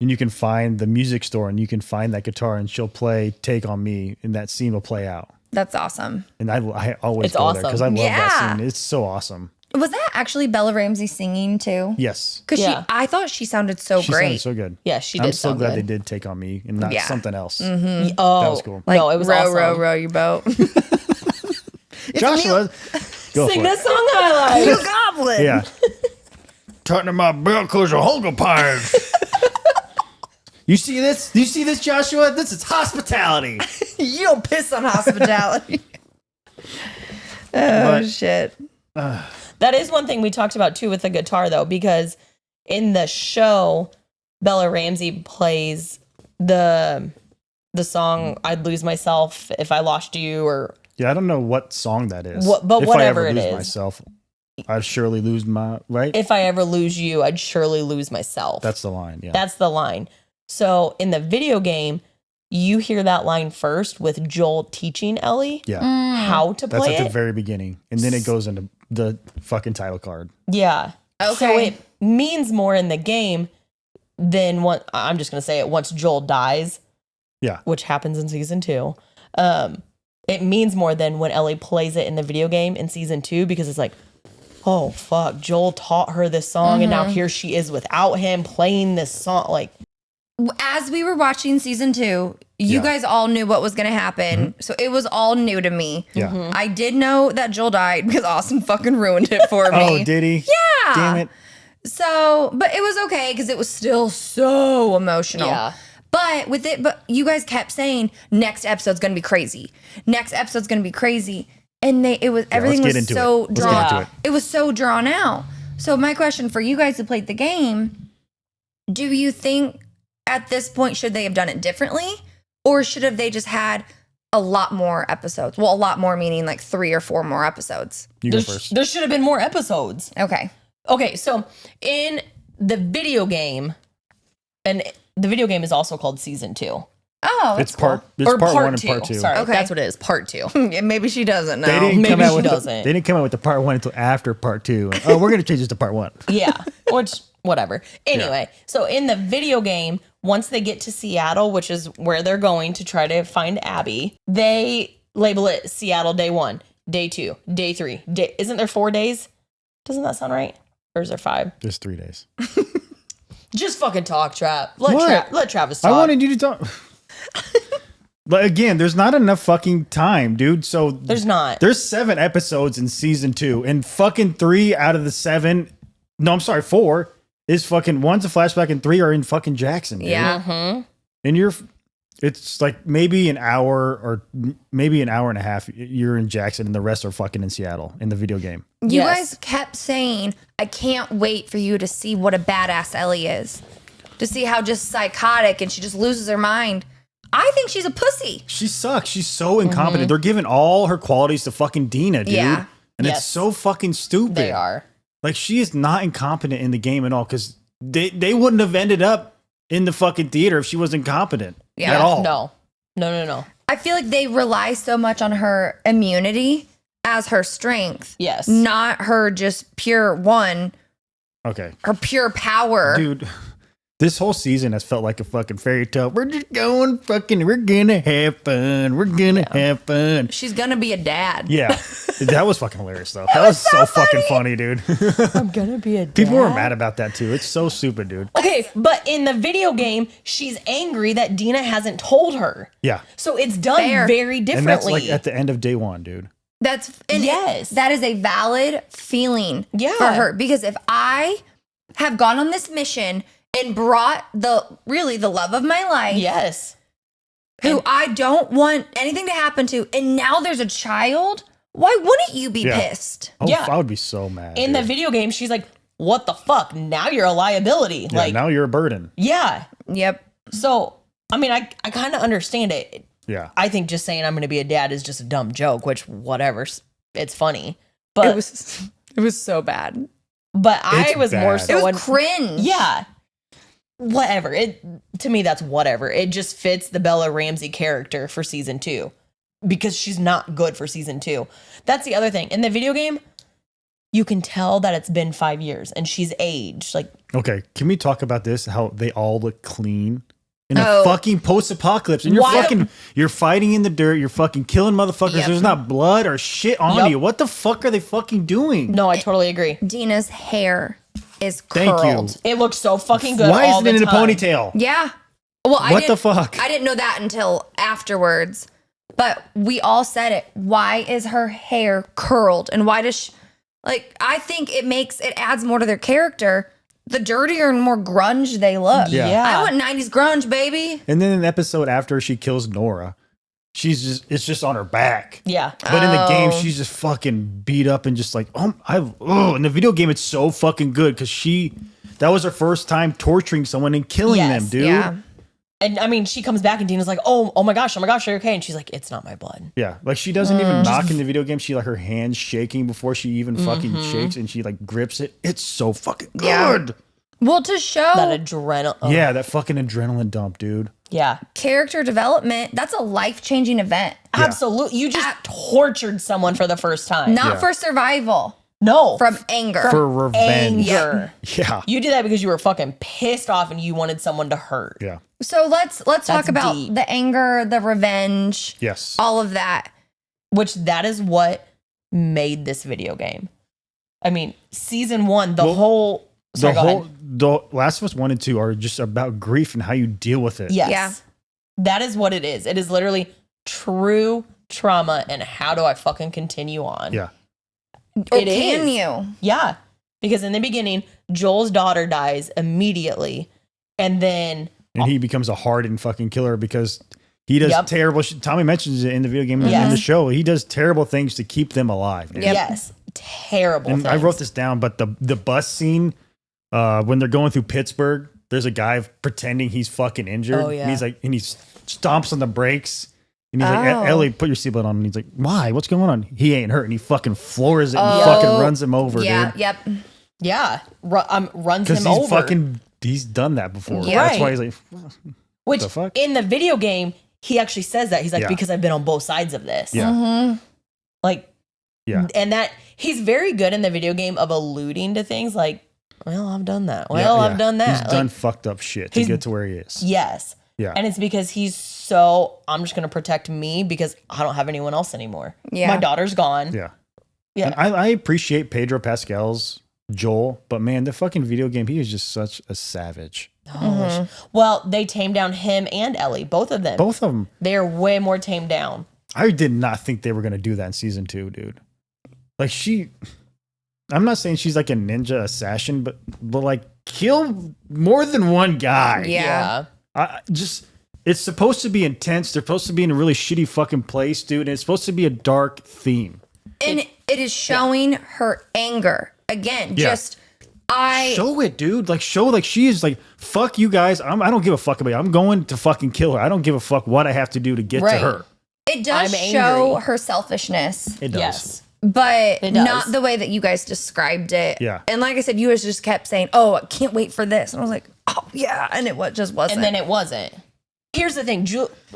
And you can find the music store and you can find that guitar and she'll play Take On Me and that scene will play out. That's awesome. And I always It's go there because I awesome. love Yeah. that scene. It's so awesome. Was that actually Bella Ramsey singing too? Yes. Because Yeah. I thought she sounded so She great. sounded so good. Yeah, she did I'm so sound glad good. they did Take On Me and not Yeah. something else. Oh, That was cool. Like, no, it was row, awesome. row, row your boat. Joshua, go Sing for that it. song I like. You goblin. Yeah. Tighten my belt because you're hunger pies. You see this? Do you see this, Joshua? This is hospitality. You don't piss on hospitality. But- shit. That is one thing we talked about too with the guitar though, because in the show, Bella Ramsey plays the song "I'd Lose Myself If I Lost You" or Yeah, I don't know what song that is. But if whatever I ever it lose is. myself, I'd surely lose my right. "If I Ever Lose You, I'd Surely Lose Myself." That's the line. Yeah. That's the line. So in the video game, you hear that line first with Joel teaching Ellie yeah. how to That's play at the it. very beginning, and then it goes into the fucking title card. Yeah. So Okay. it means more in the game than what I'm just going to say it once Joel dies. Yeah. Which happens in season 2. It means more than when Ellie plays it in the video game in season 2 because it's like, oh fuck, Joel taught her this song and now here she is without him playing this song. Like, As we were watching season 2, you Yeah. guys all knew what was going to happen. So it was all new to me. Yeah. I did know that Joel died because Austin fucking ruined it for me. Oh, did he? Yeah. Damn it. So, but it was okay because it was still so emotional. Yeah. But you guys kept saying next episode's gonna be crazy. Next episode's gonna be crazy. and everything let's was get into so it. Let's drawn. get into it. It was so drawn out. So my question for you guys who played the game, do you think at this point should they have done it differently, or should have they just had a lot more episodes? Well, a lot more meaning like 3 or 4 more episodes. You go first. There should have been more episodes. Okay. Okay, so in the video game, and the video game is also called Season 2. Oh, It's that's cool. part 1 and 2. part 2. Sorry, Okay. that's what it is. Part 2. Yeah, maybe she doesn't know. They didn't Maybe come out she with doesn't. they didn't come out with the part 1 until after part 2. And, oh, we're gonna change this to part 1. Yeah, which whatever. Anyway, so in the video game, once they get to Seattle, which is where they're going to try to find Abby, they label it Seattle Day 1, Day 2, Day 3. Isn't there 4 days? Doesn't that sound right? Or is there 5? There's 3 days. Just fucking talk, Trap. What? Let Travis talk. I wanted you to talk. But again, there's not enough fucking time, dude. So There's not. There's 7 episodes in season 2, and fucking 3 out of the 7. No, I'm sorry, 4 is fucking, 1's a flashback and 3 are in fucking Jackson. Dude. Yeah. Mm-hmm. And it's like maybe an hour or maybe an hour and a half. You're in Jackson, and the rest are fucking in Seattle in the video game. You Yes. guys kept saying, I can't wait for you to see what a badass Ellie is. To see how just psychotic and she just loses her mind. I think she's a pussy. She sucks. She's so incompetent. They're giving all her qualities to fucking Dina, dude. Yeah. And Yes. it's so fucking stupid. They are. Like, she is not incompetent in the game at all, because they wouldn't have ended up in the fucking theater if she was incompetent Yeah. at all. No. I feel like they rely so much on her immunity as her strength. Yes. Not her just pure Okay. her pure power. Dude, this whole season has felt like a fucking fairy tale. We're just going fucking, we're gonna have fun. We're gonna have fun. She's gonna be a dad. Yeah. That was fucking hilarious, though. That was so fucking funny, dude. I'm gonna be a People were dad. mad about that, too. It's so stupid, dude. Okay, but in the video game, she's angry that Dina hasn't told her. Yeah. So it's done Fair. very And differently. that's like at the end of day 1, dude. That's and Yes. that is a valid feeling Yeah. for her, because if I have gone on this mission and brought the love of my life, Yes. who I don't want anything to happen to, and now there's a child, why wouldn't you be Yeah. pissed? Oh, Yeah. I would be so mad. In the dude. video game, she's like, what the fuck? Now you're a liability. Yeah, like, now you're a burden. yeah. Yep. So, I mean, I kind of understand it. Yeah. I think just saying I'm going to be a dad is just a dumb joke, which, whatever. It's funny. But it was so bad. but I It's was more bad. so. It was cringe. Yeah. Whatever. To me, that's whatever. It just fits the Bella Ramsey character for season 2 because she's not good for season 2. That's the other thing. In the video game, you can tell that it's been 5 years and she's aged. Like, Okay. Can we talk about this? How they all look clean in Oh. a fucking post-apocalypse, and you're fighting in the dirt. You're fucking killing motherfuckers. Yep. There's not blood or shit on Yup. you. What the fuck are they fucking doing? no, I totally agree. Dina's hair is Thank you. curled. It looks so fucking good. Why all isn't it the in a time. ponytail? Yeah. Well, What the fuck? I didn't know that until afterwards. But we all said it. Why is her hair curled? And why does she, like, I think it adds more to their character. The dirtier and more grunge they look. Yeah. I want 90s grunge, baby. And then in the episode after she kills Nora, it's just on her back. Yeah. But in the game, Oh. she's just fucking beat up and just like, in the video game, it's so fucking good because that was her first time torturing someone and killing Yes, them, dude. Yeah. And I mean, she comes back and Dina's like, oh my gosh, are you okay? And she's like, it's not my blood. Yeah, like she doesn't even knock in the video game. She like her hands shaking before she even fucking shakes, and she like grips it. It's so fucking Yeah. good. Well, to show That adrenaline. Oh, Yeah, that fucking adrenaline dump, dude. Yeah. character development, that's a life-changing event. Absolutely. You just tortured someone for the first time. Not Yeah. for survival, No. from anger. For revenge. anger. Yeah, You did that because you were fucking pissed off and you wanted someone to hurt. yeah, So let's talk That's about deep. the anger, the revenge, yes. all of that. Which that is what made this video game. I mean, season 1, the Well, whole. Sorry, go ahead. The Last of Us 1 and 2 are just about grief and how you deal with it. Yes. Yeah. That is what it is. It is literally true trauma and how do I fucking continue on? Yeah. Or It can is. you? Yeah. Because in the beginning, Joel's daughter dies immediately. And then, And he becomes a hardened fucking killer because He does Yep. terrible. Tommy mentions it in the video game in Yes. the show. He does terrible things to keep them alive. Dude. Yes. Terrible And things. I wrote this down, but the bus scene when they're going through Pittsburgh, there's a guy pretending he's fucking injured. Oh, yeah. And he's like, and he stomps on the brakes. And he's like, Oh. Ellie, put your seatbelt on. And he's like, why? What's going on? He ain't hurt. And he fucking floors it and Oh, fucking runs him over, Yeah, dude. yep. Yeah. Runs Because him he's over. he's done that before. Yeah. That's why he's Right. like, Which the fuck? in the video game, he actually says that. He's like, Yeah. because I've been on both sides of this. Yeah. Mhm. Like, Yeah. and that he's very good in the video game of alluding to things like, well, I've done that. Well, Yeah, I've yeah. done that. He's Like, done fucked up shit to he's- get to where he is. Yes. Yeah. And it's because I'm just going to protect me because I don't have anyone else anymore. Yeah. My daughter's gone. Yeah. Yeah. And I appreciate Pedro Pascal's Joel, but man, the fucking video game, he is just such a savage. Oh, well, they tamed down him and Ellie, both of them. Both of them. They're way more tamed down. I did not think they were going to do that in season 2, dude. Like I'm not saying she's like a ninja assassin, but like kill more than one guy. Yeah. It's supposed to be intense. They're supposed to be in a really shitty fucking place, dude. And it's supposed to be a dark theme. And it is showing her anger. Again, Yeah. Show it, dude. Like show like she is like, fuck you guys. I don't give a fuck about you. I'm going to fucking kill her. I don't give a fuck what I have to do to get to Right. her. It does I'm show angry. her selfishness, It does. Yes. but It does. not the way that you guys described it. Yeah. And like I said, you guys just kept saying, "Oh, I can't wait for this," and I was like, "Oh yeah," and just wasn't. And then it wasn't. Here's the thing.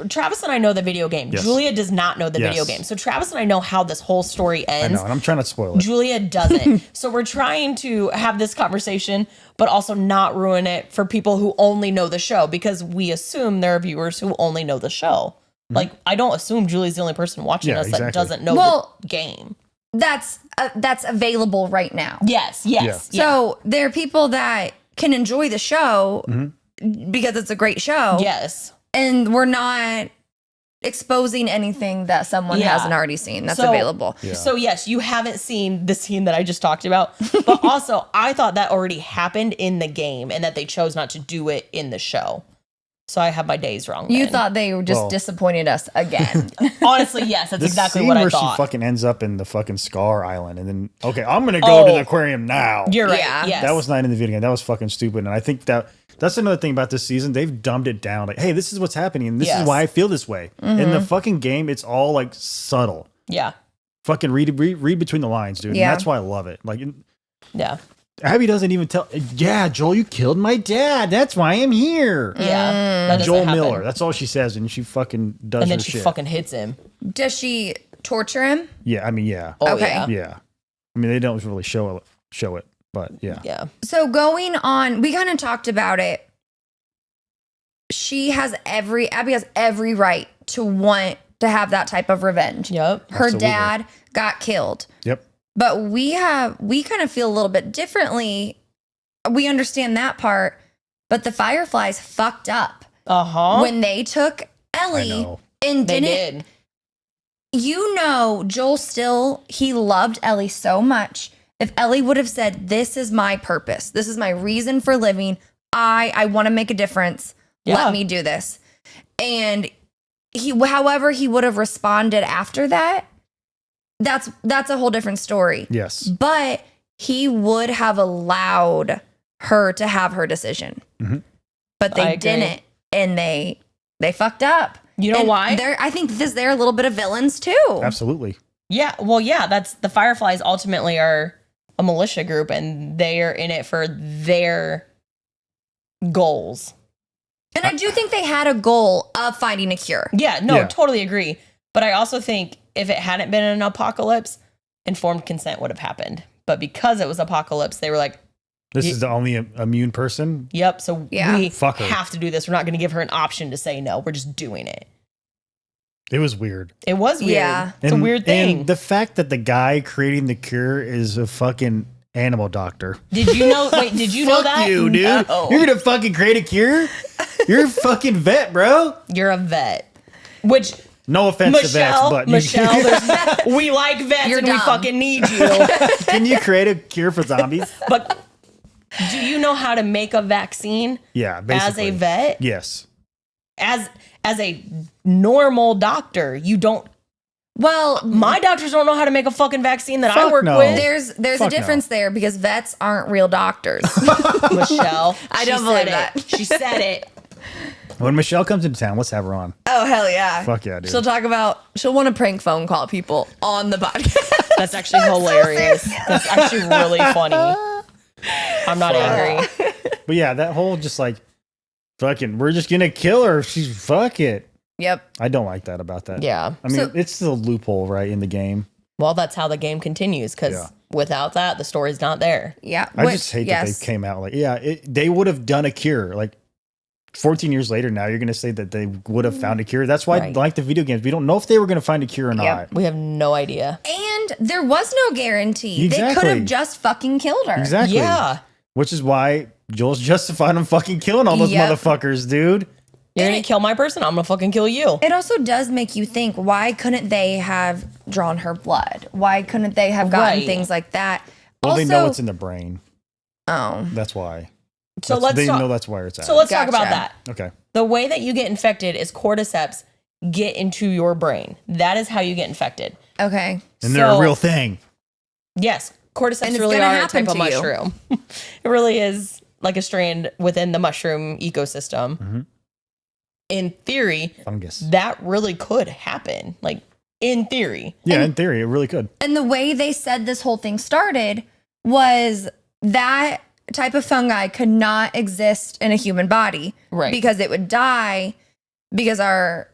Travis and I know the video game. Yes. Julia does not know the video Yes. game. So Travis and I know how this whole story I ends. know, and I'm trying to spoil it. Julia doesn't. So we're trying to have this conversation, but also not ruin it for people who only know the show because we assume there are viewers who only know the show. Like, I don't assume Julie's the only person watching Yeah, us that exactly. doesn't know Well- the game. that's available right now. Yes, yes. Yeah. So there are people that can enjoy the show because it's a great show. yes. And we're not exposing anything that someone Yeah. hasn't already seen that's So- available. Yeah. So yes, you haven't seen the scene that I just talked about, but also I thought that already happened in the game and that they chose not to do it in the show. So I have my days wrong. You then. thought they were just Well- disappointed us again. honestly, yes, that's The exactly scene what I where thought. she fucking ends up in the fucking Scar Island, and then okay, I'm gonna go to Oh. the aquarium now. You're right. Yeah. Yes. That was not in the video game. That was fucking stupid. And I think that's another thing about this season. They've dumbed it down. Like, hey, this is what's happening, and this Yes. is why I feel this way. In the fucking game, it's all like subtle. Yeah. Fucking read between the lines, dude. Yeah. And that's why I love it. Like Yeah. Abby doesn't even tell. Yeah, Joel, you killed my dad. That's why I'm here. Yeah. That doesn't Joel happen. Miller. That's all she says, and she fucking does And then her she shit. fucking hits him. Does she torture him? Yeah, I mean, yeah, Oh, Okay. yeah. yeah. I mean, they don't really show it, but yeah. Yeah. So going on, we kind of talked about it. Abby has every right to want to have that type of revenge. Yep. Her Absolutely. dad got killed. Yep. But we kind of feel a little bit differently. We understand that part, but the Fireflies fucked up Uh-huh. when they took I Ellie know. and they didn't. did. Joel he loved Ellie so much. If Ellie would have said, "This is my purpose. This is my reason for living. I want to make a difference. Yeah. Let me do this." And however he would have responded after that, that's a whole different story. Yes. But he would have allowed her to have her decision. Mhm. But I they agree. didn't, and they fucked up. You know And why? I think they're a little bit of villains too. Absolutely. Yeah. Well, yeah, that's the Fireflies ultimately are a militia group and they are in it for their goals. And I do think they had a goal of finding a cure. Yeah, no, Yeah. totally agree. But I also think if it hadn't been an apocalypse, informed consent would have happened. But because it was apocalypse, they were like, This is the only immune person. yep, so Yeah. we Fuck her. have to do this. We're not going to give her an option to say no. We're just doing it. It was weird. It was weird. Yeah. It's a weird thing. And the fact that the guy creating the cure is a fucking animal doctor. Did you know? Wait, did you know Fuck that? you, dude. No. You're gonna fucking create a cure? You're a fucking vet, bro. You're a vet. Which No offense to vets, Michelle, but we like vets You're and we dumb. fucking need you. can you create a cure for zombies? But do you know how to make a vaccine Yeah, as basically. a vet? Yes. as a normal doctor, you don't. Well, My doctors don't know how to make a fucking vaccine that I Fuck work no. with. there's Fuck a difference there because vets aren't real doctors. Michelle, I she don't said believe it. that. She said it. When Michelle comes into town, let's have her on. Oh hell yeah! Fuck yeah, dude. She'll want to prank phone call people on the podcast. That's actually hilarious. That's actually really funny. I'm not angry. But yeah, that whole just like, fucking, we're just gonna kill her. She's fuck it. Yep. I don't like that about that. Yeah. I mean, So- it's the loophole, right, in the game. Well, that's how the game continues because Yeah. without that, the story's not there. Yeah. I just hate that they came out like, they would have done a cure. Like 14 years later, now you're going to say that they would have found a cure. That's why, Right. like the video games, we don't know if they were going to find a cure or not. Yep. We have no idea. And there was no guarantee. They could Exactly. have just fucking killed her. Exactly. Yeah. Which is why Joel's justified on fucking killing all those Yep. motherfuckers, dude. You're And going to kill my person. I'm going to fucking kill you. It also does make you think, why couldn't they have drawn her blood? Why couldn't they have gotten Right. things like that? Well, also, they know it's in the brain. oh, That's why. So They know talk. that's where it's at. So let's talk about Gotcha. that. Okay. The way that you get infected is cordyceps get into your brain. That is how you get infected. okay. And they're a So- real thing. Yes, cordyceps And it's really gonna are a happen type of to you. mushroom. It really is like a strand within the mushroom ecosystem. Mhm. In theory, Fungus. that really could happen. Like in theory. Yeah, in theory, it really could. And the way they said this whole thing started was that type of fungi could not exist in a human body. Right. Because it would die because our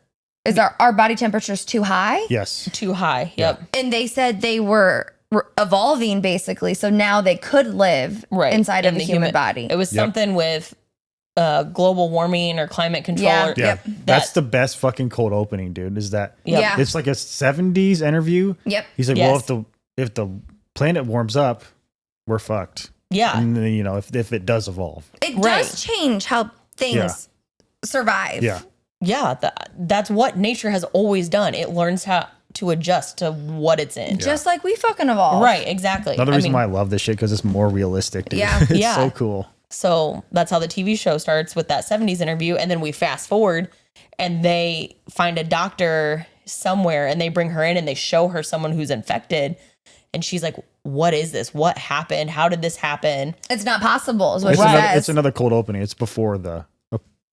body temperature is too high. Yes. Too high. Yep. And they said they were evolving basically. So now they could live Right. inside In of a the human body. It was Yep. something with global warming or climate control. Yeah. Or, Yeah. Yep. That's the best fucking cold opening, dude. Is that Yep. Yeah. it's like a 70s interview. Yep. He's like, Yes. well, if the planet warms up, we're fucked. Yeah. And then, you know, if it does evolve. It Right. does change how things survive. Yeah. Yeah. That's what nature has always done. It learns how to adjust to what it's in. Just like we fucking evolve. Right. Exactly. Another I reason mean, why I love this shit because it's more realistic, dude. Yeah. It's Yeah. so cool. So that's how the TV show starts with that 70s interview. And then we fast forward and they find a doctor somewhere and they bring her in and they show her someone who's infected. And she's like, what is this? What happened? How did this happen? It's not possible, is what It's, she another, says. it's another cold opening. It's before the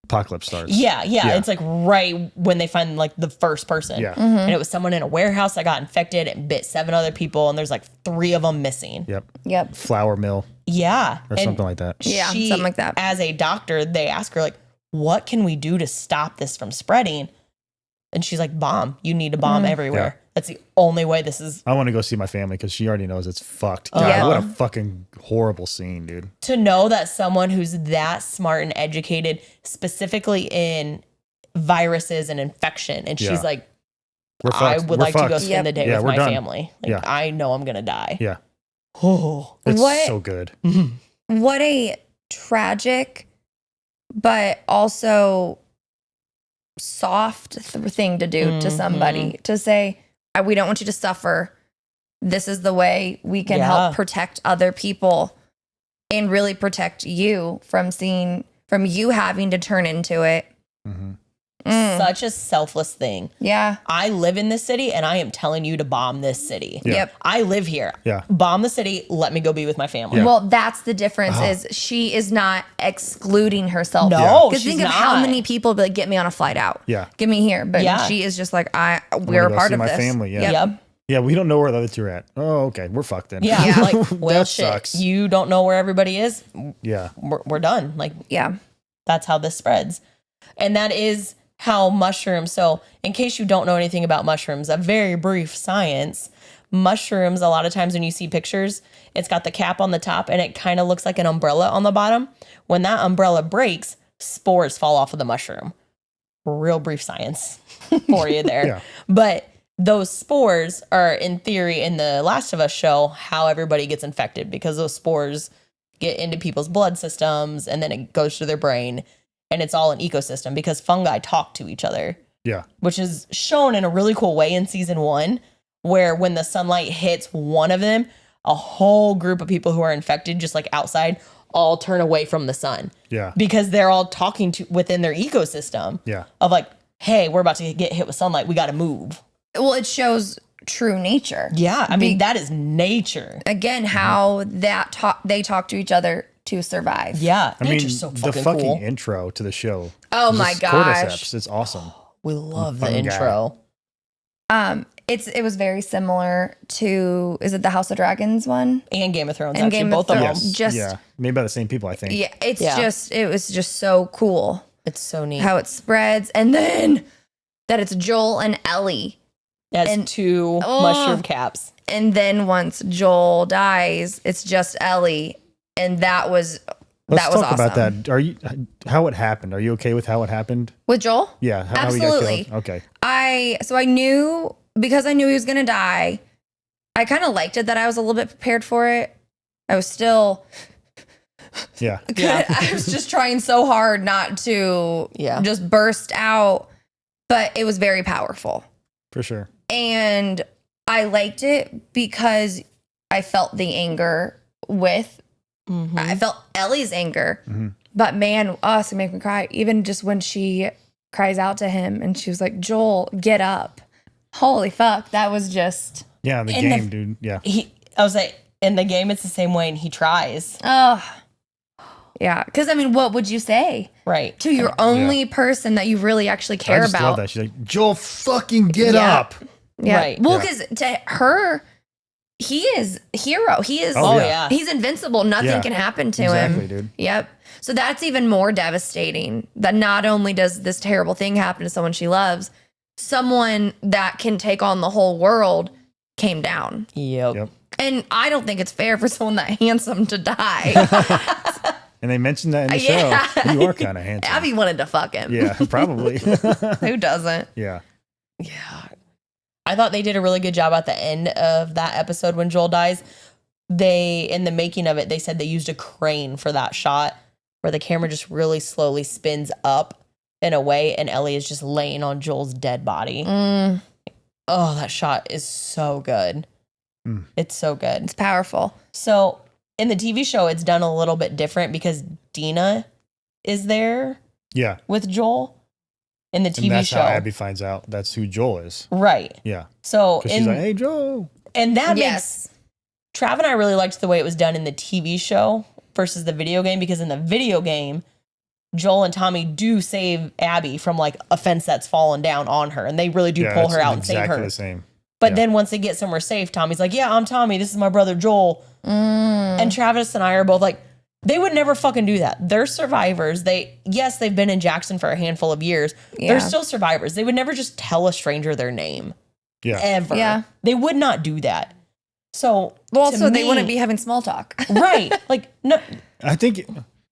apocalypse starts. Yeah. Yeah. It's like right when they find like the first person. Yeah. And it was someone in a warehouse that got infected and bit 7 other people. And there's like 3 of them missing. Yep. Yep. Flour mill Yeah. or And something like that. Yeah, something like that. As a doctor, they ask her, like, what can we do to stop this from spreading? And she's like, bomb. You need to bomb everywhere. That's the only way this is. I want to go see my family because she already knows it's fucked. God, Yeah. what a fucking horrible scene, dude. To know that someone who's that smart and educated, specifically in viruses and infection, and Yeah. she's like, We're I fucked. would We're like to go fucked. spend Yep. the day Yeah, with we're my done. family. Like, Yeah. I know I'm going to die. Yeah. Oh. It's What- so good. What a tragic, but also soft thing to do to somebody to say, we don't want you to suffer. This is the way we can Yeah. help protect other people and really protect you from you having to turn into it. Mhm. Such a selfless thing. Yeah. I live in this city and I am telling you to bomb this city. Yeah. Yep. I live here. Yeah. Bomb the city. Let me go be with my family. Yeah. Well, that's the difference Oh. is she is not excluding herself. No, Because she's think of how not. many people be like, get me on a flight out. Yeah. Get me here. But Yeah. she is just like, we're wanna a go part see of my this. family, yeah. Yep. Yeah, we don't know where the other two are at. Oh, okay. We're fucked then. Yeah. Yeah. Like, well, That shit. sucks. You don't know where everybody is. Yeah. We're done. Like, Yeah. that's how this spreads. And that is how mushrooms. So, in case you don't know anything about mushrooms, a very brief science. Mushrooms, a lot of times when you see pictures, it's got the cap on the top and it kind of looks like an umbrella on the bottom. When that umbrella breaks, spores fall off of the mushroom. Real brief science for you there. Yeah. But those spores are, in theory, in the Last of Us show, how everybody gets infected because those spores get into people's blood systems and then it goes to their brain. And it's all an ecosystem because fungi talk to each other, Yeah. which is shown in a really cool way in season 1, where when the sunlight hits one of them, a whole group of people who are infected, just like outside, all turn away from the sun. Yeah. Because they're all talking to within their ecosystem. Yeah. Of like, hey, we're about to get hit with sunlight. We got to move. Well, it shows true nature. Yeah. I mean, that is nature. Again, how they talk to each other to survive. Yeah. I mean, Nature's so the fucking fucking cool. intro to the show. Oh my This gosh. Cordyceps, it's awesome. We love the Fun guy. intro. It was very similar to, is it the House of Dragons one? And Game of Thrones. And actually, Game of both of them. Thrones. Just- yeah, made by the same people, I think. Yeah, it Yeah. was just so cool It's so neat. how it spreads, and then that it's Joel and Ellie, It has and- 2 Oh. mushroom caps. and then once Joel dies, it's just Ellie, and that was Let's that was talk awesome. about that. Are you how it happened? Are you okay with how it happened? With Joel. Yeah, how he got Absolutely. killed. Okay. I knew, because I knew he was gonna die. I kind of liked it that I was a little bit prepared for it. I was still, Yeah. Yeah. I was just trying so hard not to Yeah. just burst out, but it was very powerful. For sure. And I liked it because I felt the anger with, Mhm. I felt Ellie's anger. Mhm. But man, it made me cry. Even just when she cries out to him and she was like, Joel, get up. Holy fuck. That was just, Yeah, the In the- game, dude. Yeah. I was like, in the game, it's the same way, and he tries. oh. Yeah. Because, I mean, what would you say Right. to your only person that you really actually I care just love about? that. She's like, Joel, fucking get Yeah. up. Yeah. Right. Well, Yeah. because to her, he is hero. He is, Oh, Oh, yeah. yeah. he's invincible. Nothing Yeah. can happen to Exactly, him. dude. Yep. So that's even more devastating, that not only does this terrible thing happen to someone she loves, someone that can take on the whole world came down. Yep. Yep. And I don't think it's fair for someone that handsome to die. And they mentioned that in the Yeah. show. You are kind of handsome. Abby wanted to fuck him. Yeah, probably. Who doesn't? yeah. Yeah. I thought they did a really good job at the end of that episode when Joel dies. In the making of it, they said they used a crane for that shot where the camera just really slowly spins up in a way and Ellie is just laying on Joel's dead body. Mm, Oh, that shot is so good. Mm. It's so good. it's powerful. So in the TV show, it's done a little bit different because Dina is there Yeah. with Joel in the And TV that's show. how Abby finds out that's who Joel is. Right. Yeah. So Because she's like, hey, Joel. and that makes Yes. Trav and I really liked the way it was done in the TV show versus the video game, because in the video game, Joel and Tommy do save Abby from like a fence that's fallen down on her, and they really do Yeah, pull it's her out and save exactly her. the same. But yeah. then once they get somewhere safe, Tommy's like, yeah, I'm Tommy. This is my brother Joel. Mm. And Travis and I are both like, they would never fucking do that. They're survivors. Yes, they've been in Jackson for a handful of years. Yeah. They're still survivors. They would never just tell a stranger their name. Yeah. Ever. Yeah. They would not do that. So Well, to also, they me- wouldn't be having small talk. right. Like, no, I think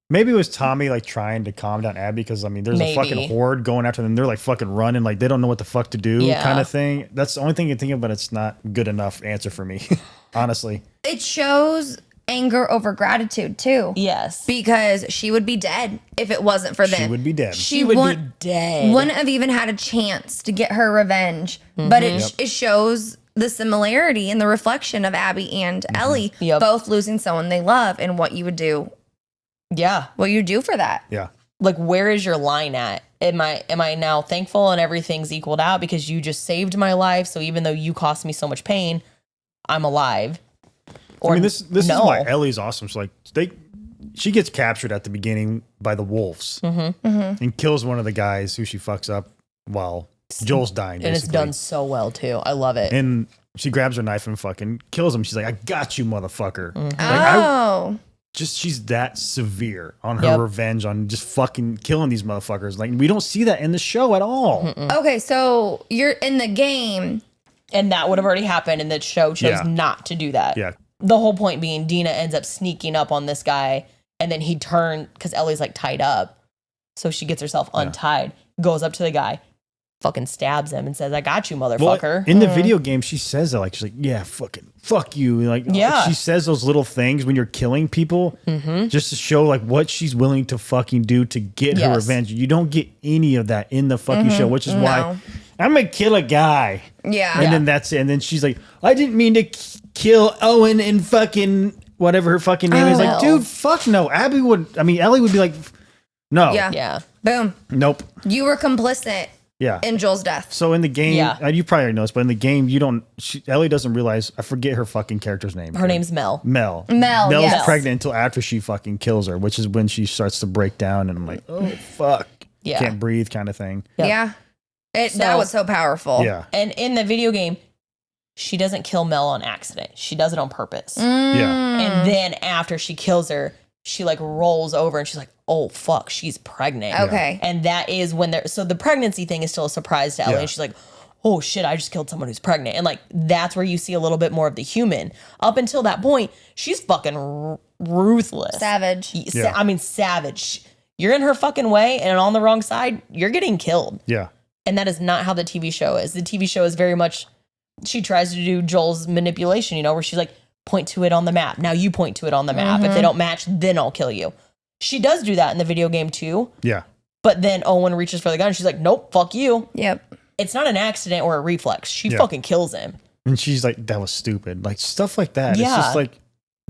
maybe it was Tommy like trying to calm down Abby because I mean there's Maybe. a fucking horde going after them. They're like fucking running, like they don't know what the fuck to do, Yeah. kind of thing. That's the only thing you think of, but it's not good enough answer for me, honestly. It shows anger over gratitude, too. yes. Because she would be dead if it wasn't for them. She would be dead. She would be dead. Wouldn't have even had a chance to get her revenge. But it shows the similarity and the reflection of Abby and Ellie Yep. both losing someone they love, and what you would do, Yeah. what you do for that. Yeah. Like, where is your line at? Am I now thankful and everything's equaled out because you just saved my life? So even though you cost me so much pain, I'm alive. Or I mean this no. is why Ellie's awesome. So like she gets captured at the beginning by the wolves and kills one of the guys who she fucks up while Joel's dying. and it's basically. done so well too. I love it. And she grabs her knife and fucking kills him. She's like, I got you, motherfucker. Mm-hmm. Like, Oh. she's that severe on her Yep. revenge on just fucking killing these motherfuckers. Like we don't see that in the show at all. Okay, so you're in the game. And that would have already happened, and the show chose Yeah. not to do that. Yeah. The whole point being Dina ends up sneaking up on this guy, and then he turned because Ellie's like tied up. So she gets herself untied, goes up to the guy, fucking stabs him, and says, I got you, Well, motherfucker. in the video game, she says that like she's like, yeah, fucking fuck you. Like Yeah. she says those little things when you're killing people just to show like what she's willing to fucking do to get her Yes. revenge. You don't get any of that in the fucking show, which is why No. I'm gonna kill a guy. Yeah. And then that's it. And then she's like, I didn't mean to kill Owen and fucking whatever her fucking name is. Like, Mel. dude, fuck no. Ellie would be like, no. Yeah. Yeah. Boom. Nope. You were complicit Yeah. in Joel's death. So in the game, Yeah. you probably already know this, but in the game, Ellie doesn't realize, I forget her fucking character's name. Her name's Mel. Mel. Mel, Mel's yes. pregnant until after she fucking kills her, which is when she starts to break down and I'm like, oh, fuck. Yeah. Can't breathe kind of thing. Yep. Yeah. That So- was so powerful. Yeah. And in the video game, she doesn't kill Mel on accident. She does it on purpose. Yeah. And then after she kills her, she like rolls over and she's like, oh fuck, she's pregnant. Okay. And that is when so the pregnancy thing is still a surprise to Ellie. Yeah. And she's like, oh shit, I just killed someone who's pregnant. And like, that's where you see a little bit more of the human. Up until that point, she's fucking ruthless. Savage. Yeah. I mean, savage. You're in her fucking way and on the wrong side, you're getting killed. Yeah. And that is not how the TV show is. The TV show is very much, she tries to do Joel's manipulation, you know, where she's like, point to it on the map. Now you point to it on the map. If they don't match, then I'll kill you. She does do that in the video game too. Yeah. But then Owen reaches for the gun. And she's like, nope, fuck you. Yep. It's not an accident or a reflex. She Yeah. fucking kills him. And she's like, that was stupid. Like stuff like that. It's Yeah. just like,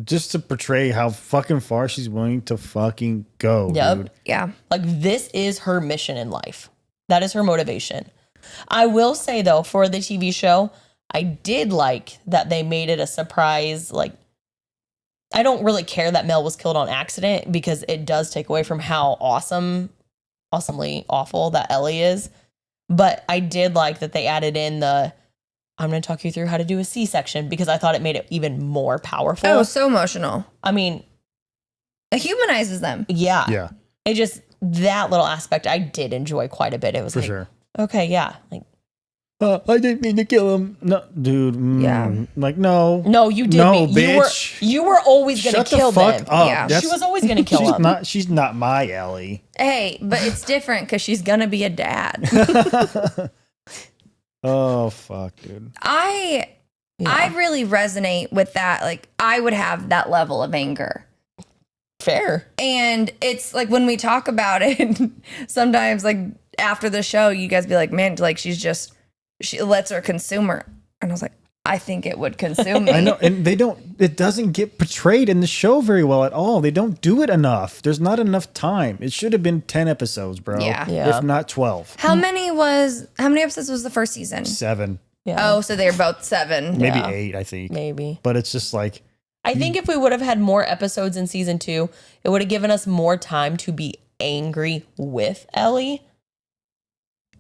just to portray how fucking far she's willing to fucking go, Yep. dude. Yeah. Like, this is her mission in life. That is her motivation. I will say, though, for the TV show, I did like that they made it a surprise. Like, I don't really care that Mel was killed on accident because it does take away from how awesomely awful that Ellie is. But I did like that they added in I'm going to talk you through how to do a C-section because I thought it made it even more powerful. Oh, so emotional. I mean, It humanizes them. yeah. Yeah. It just, that little aspect I did enjoy quite a bit. It was For like, sure. okay, yeah. Like, I didn't mean to kill him. No, dude. Yeah. Like, no. no, you did. No, me. bitch. You were always going Shut to kill the fuck them. up. Yeah. That's- She was always going to kill she's him. She's not my Ellie. Hey, but it's different because she's gonna be a dad. Oh, fuck, dude. I really resonate with that. Like, I would have that level of anger. Fair. And it's like when we talk about it, sometimes like after the show, you guys be like, man, like she lets her consume her. And I was like, I think it would consume me. I know, and it doesn't get portrayed in the show very well at all. They don't do it enough. There's not enough time. It should have been 10 episodes, bro. Yeah. Yeah. If not 12. How many episodes was the first season? 7, Yeah. Oh, so they're both 7. maybe Yeah. 8, I think. Maybe. But it's just like, I think if we would have had more episodes in season 2, it would have given us more time to be angry with Ellie.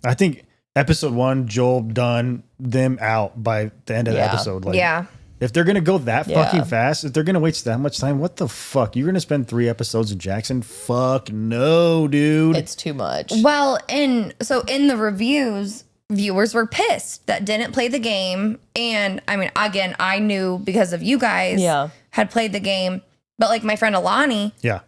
I think episode 1, Joel done them out by the end of the Yeah. episode. Like, Yeah. if they're gonna go that Yeah. fucking fast, if they're gonna waste that much time, what the fuck? You're gonna spend 3 episodes in Jackson? Fuck no, dude. It's too much. Well, in the reviews, viewers were pissed that didn't play the game. And I mean, again, I knew because of you guys Yeah. had played the game. But like my friend Alani, Yeah.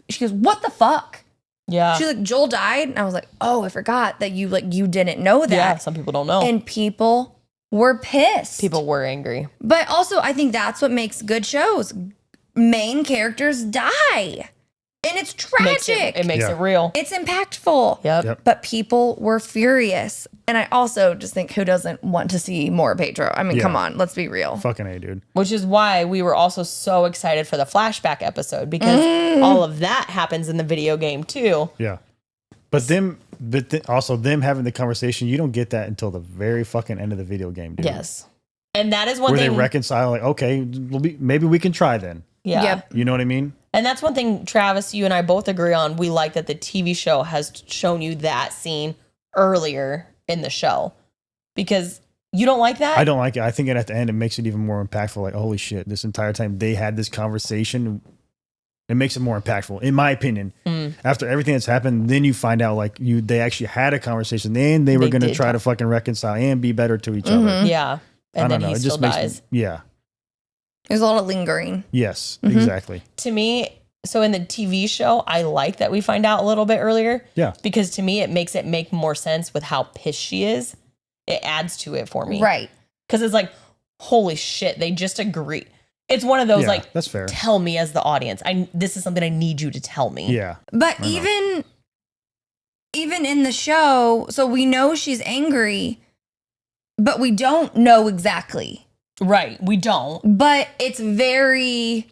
she goes, "What the fuck?" Yeah. She's like, "Joel died," and I was like, "Oh, I forgot that you didn't know that." Yeah. Some people don't know. And people were pissed. People were angry. But also, I think that's what makes good shows. Main characters die. And it's tragic. It makes Yeah. it real. It's impactful. Yep. But people were furious. And I also just think, who doesn't want to see more Pedro? I mean, Yeah. come on, let's be real. Fucking A, dude. Which is why we were also so excited for the flashback episode because all of that happens in the video game too. Yeah. But also them having the conversation, you don't get that until the very fucking end of the video game, dude. Yes. And that is one Where thing. they reconcile, like, okay, maybe we can try then. Yeah. Yep. You know what I mean? And that's one thing, Travis, you and I both agree on. We like that the TV show has shown you that scene earlier in the show because you don't like that? I don't like it. I think at the end, it makes it even more impactful. Like, holy shit, this entire time they had this conversation. It makes it more impactful, in my opinion. After everything that's happened, then you find out like they actually had a conversation. Then they were They going to did try talk. to fucking reconcile and be better to each other. Yeah. And I then don't know. he It still just makes dies. me, yeah. There's a lot of lingering. Yes, exactly. To me, so in the TV show, I like that we find out a little bit earlier. Yeah. Because to me, it makes it make more sense with how pissed she is. It adds to it for me. Right. Because it's like, holy shit, they just agree. It's one of those Yeah, like, that's fair. tell me as the audience. This is something I need you to tell me. Yeah. But I know. even in the show, so we know she's angry, but we don't know exactly. Right. We don't. But it's very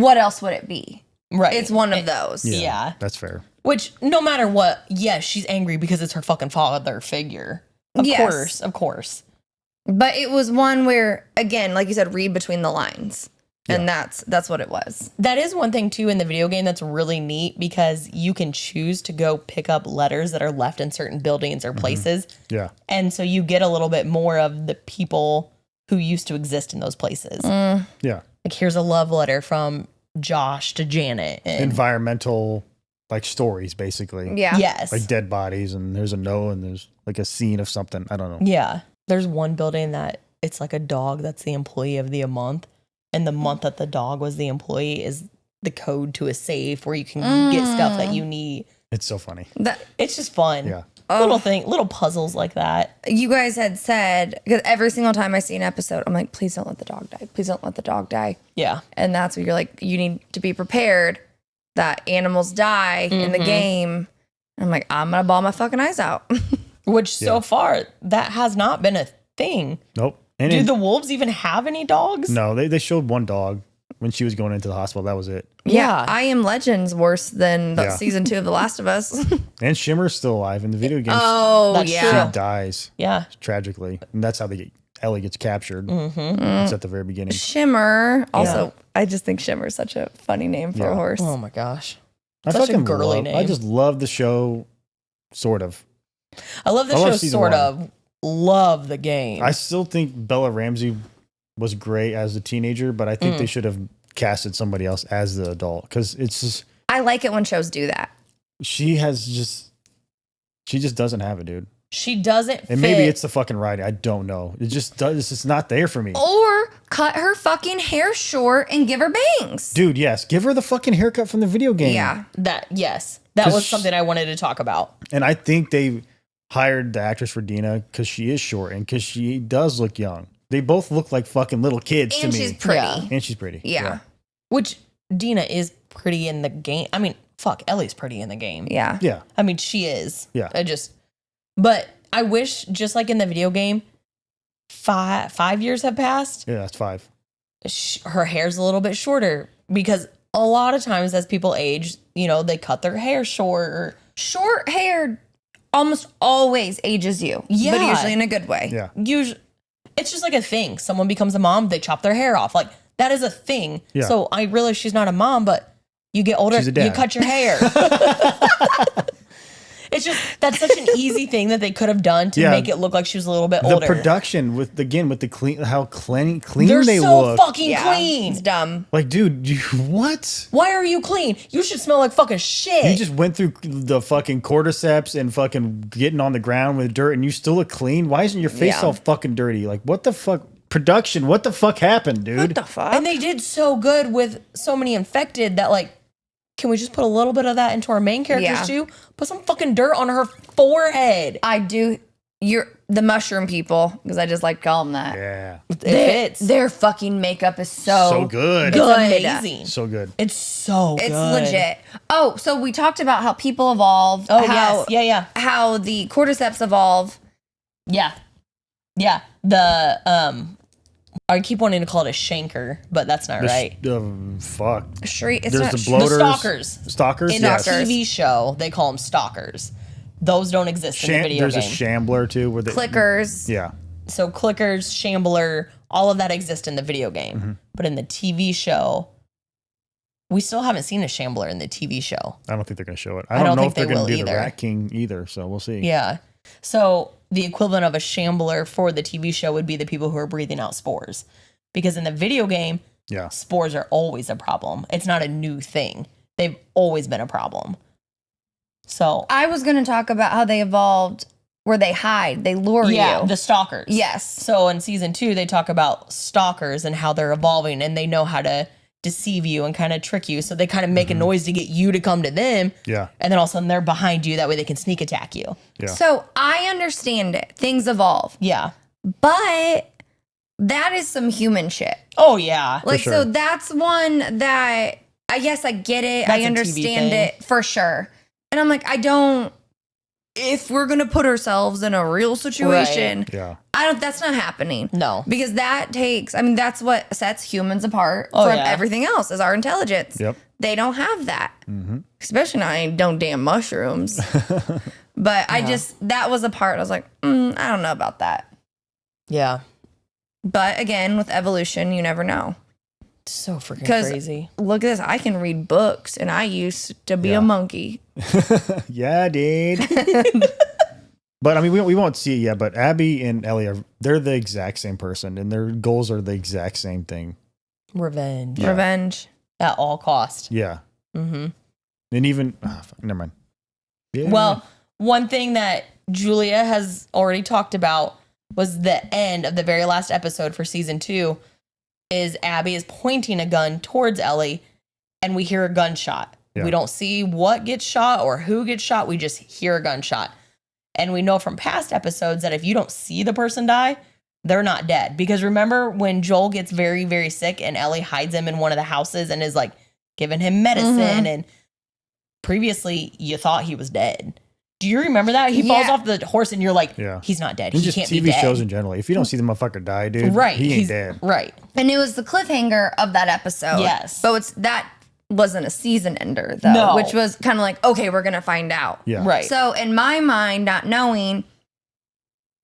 what else would it be? Right. It's one of those. Yeah. That's fair. Which, no matter what, yes, she's angry because it's her fucking father figure. Of Yes. course. But it was one where, again, like you said, read between the lines. And that's what it was. That is one thing, too, in the video game that's really neat because you can choose to go pick up letters that are left in certain buildings or places. Yeah. And so you get a little bit more of the people who used to exist in those places. Yeah. Like, here's a love letter from Josh to Janet. And Environmental, like, stories, basically. Yeah. yes. Like dead bodies, and there's a note, and there's like a scene of something. I don't know. Yeah. There's one building that it's like a dog that's the employee of the month. And the month that the dog was the employee is the code to a safe where you can get stuff that you need. It's so funny. It's just fun. Yeah. Little puzzles like that. You guys had said, because every single time I see an episode, I'm like, please don't let the dog die. Please don't let the dog die. Yeah. And that's where you're like, you need to be prepared that animals die in the game. I'm like, I'm going to bawl my fucking eyes out. Which so far, that has not been a thing. Nope. And Do the wolves even have any dogs? no, they showed one dog when she was going into the hospital. That was it. Yeah. I Am Legend's worse than the Yeah. season 2 of The Last of Us. And Shimmer's still alive in the video game. That's She true. dies Yeah. tragically, and that's how Ellie gets captured. Mm-hmm. It's at the very beginning. Shimmer. Also, I just think Shimmer's such a funny name for a Yeah. horse. Oh my gosh. I Such a fucking girly love. name. I just love the show, sort of. I love the I love show, season sort one. of. Love the game. I still think Bella Ramsey was great as a teenager, but I think they should have casted somebody else as the adult because it's just I like it when shows do that. she just doesn't have it, dude. she doesn't And fit. maybe it's the fucking writing. I don't know. It just does. It's just not there for me. Or cut her fucking hair short and give her bangs. Dude, yes. Give her the fucking haircut from the video game. Yeah. Yes. That 'Cause was something I wanted to talk about. And I think they hired the actress for Dina because she is short and because she does look young. They both look like fucking little kids And to she's me. pretty. Yeah. And she's pretty. Yeah. Which Dina is pretty in the game. I mean, fuck, Ellie's pretty in the game. Yeah. Yeah. I mean, she is. Yeah. But I wish, just like in the video game, 5 years have passed. Yeah, that's 5. Her hair's a little bit shorter because a lot of times as people age, they cut their hair short. Or, Short hair almost always ages you. Yeah. But usually in a good way. Yeah. it's just like a thing. Someone becomes a mom, they chop their hair off. Like that is a thing. Yeah. So I realize she's not a mom, but you get older, She's a dad. you cut your hair. It's just that's such an easy thing that they could have done to Yeah. make it look like she was a little bit The older. production with the clean, how clean They're they so look. fucking Yeah. clean. It's dumb. Like, dude, what? Why are you clean? You should smell like fucking shit. You just went through the fucking cordyceps and fucking getting on the ground with dirt, and you still look clean. Why isn't your face Yeah. all fucking dirty? Like, what the fuck? Production, what the fuck happened, dude? What the fuck? And they did so good with so many infected that like, can we just put a little bit of that into our main characters Yeah. too? Put some fucking dirt on her forehead. I do. You're the mushroom people, because I just like to call them that. Yeah, It fits. Their fucking makeup is so good, It's good. amazing. so good. It's so It's good. legit. Oh, so we talked about how people evolve. Oh how, yes. Yeah. How the cordyceps evolve. Yeah. Yeah. The I keep wanting to call it a shanker, but that's not right. Fuck. It's There's not the The bloaters. stalkers. Stalkers. In Yes. the TV show, they call them stalkers. Those don't exist in the video There's game. a shambler too. Where clickers. Yeah. So clickers, shambler, all of that exist in the video game. Mm-hmm. But in the TV show, we still haven't seen a shambler in the TV show. I don't think they're gonna show it. I I don't don't know think if they're they gonna will do either. the Rat King either. So we'll see. Yeah. So the equivalent of a shambler for the TV show would be the people who are breathing out spores. Because in the video game, Yeah. spores are always a problem. It's not a new thing. They've always been a problem. So I was going to talk about how they evolved where they hide, they lure yeah, you. the stalkers. Yes. So in season 2, they talk about stalkers and how they're evolving and they know how to deceive you and kind of trick you. So they kind of make a noise to get you to come to them. Yeah. And then all of a sudden they're behind you. That way they can sneak attack you. Yeah. So I understand it. Things evolve. Yeah. But that is some human shit. Oh, yeah. Like, sure. so that's one that I guess I get it. That's a I TV understand thing. it for sure. And I'm like, if we're gonna put ourselves in a real situation, Yeah. that's not happening. No. Because that's what sets humans apart Oh, from yeah. everything else is our intelligence. Yep. They don't have that. Especially not any damn mushrooms. But that was a part I was like, I don't know about that. Yeah. But again, with evolution, you never know. So freaking 'Cause- crazy. Look at this. I can read books and I used to be Yeah. a monkey. Yeah, dude. But I mean, we won't see it yet. But Abby and Ellie they're the exact same person, and their goals are the exact same thing. Revenge. Yeah. Revenge. At all cost. Yeah, Mm-hmm. and even never mind. Yeah. Well, one thing that Julia has already talked about was the end of the very last episode for season 2 is Abby is pointing a gun towards Ellie and we hear a gunshot. Yeah. We don't see what gets shot or who gets shot. We just hear a gunshot. And we know from past episodes that if you don't see the person die, they're not dead. Because remember when Joel gets very, very sick and Ellie hides him in one of the houses and is like giving him medicine and previously you thought he was dead. Do you remember that? He falls Yeah. off the horse and you're like, Yeah. he's not dead. and He just can't TV be dead. shows in general. If you don't see the motherfucker die, dude, Right. he ain't he's dead. Right. And it was the cliffhanger of that episode. Yes. But that wasn't a season ender, though, No. which was kind of like, okay, we're going to find out. Yeah, Right. So in my mind, not knowing,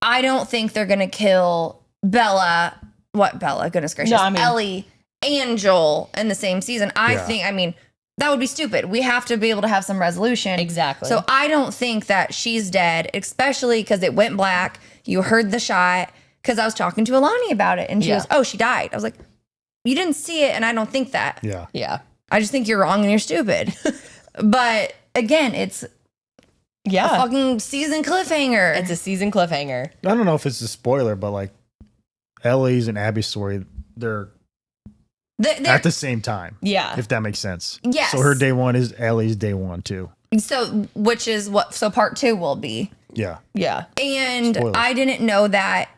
I don't think they're going to kill Bella. What Bella? Goodness gracious. No, I mean- Ellie and Joel in the same season. Yeah. That would be stupid. We have to be able to have some resolution. Exactly. So I don't think that she's dead, especially because it went black. You heard the shot. Because I was talking to Alani about it, and she Yeah. goes, "Oh, she died." I was like, "You didn't see it, and I don't think that. Yeah. yeah. I just think you're wrong and you're stupid." But again, it's a Yeah. fucking season cliffhanger. It's a season cliffhanger. I don't know if it's a spoiler, but like Ellie's and Abby's story, they're They're- at the same time. Yeah. If that makes sense. Yes. So her day one is Ellie's day one too. so, which is what? So part 2 will be. Yeah. Yeah. And Spoilers. I didn't know that.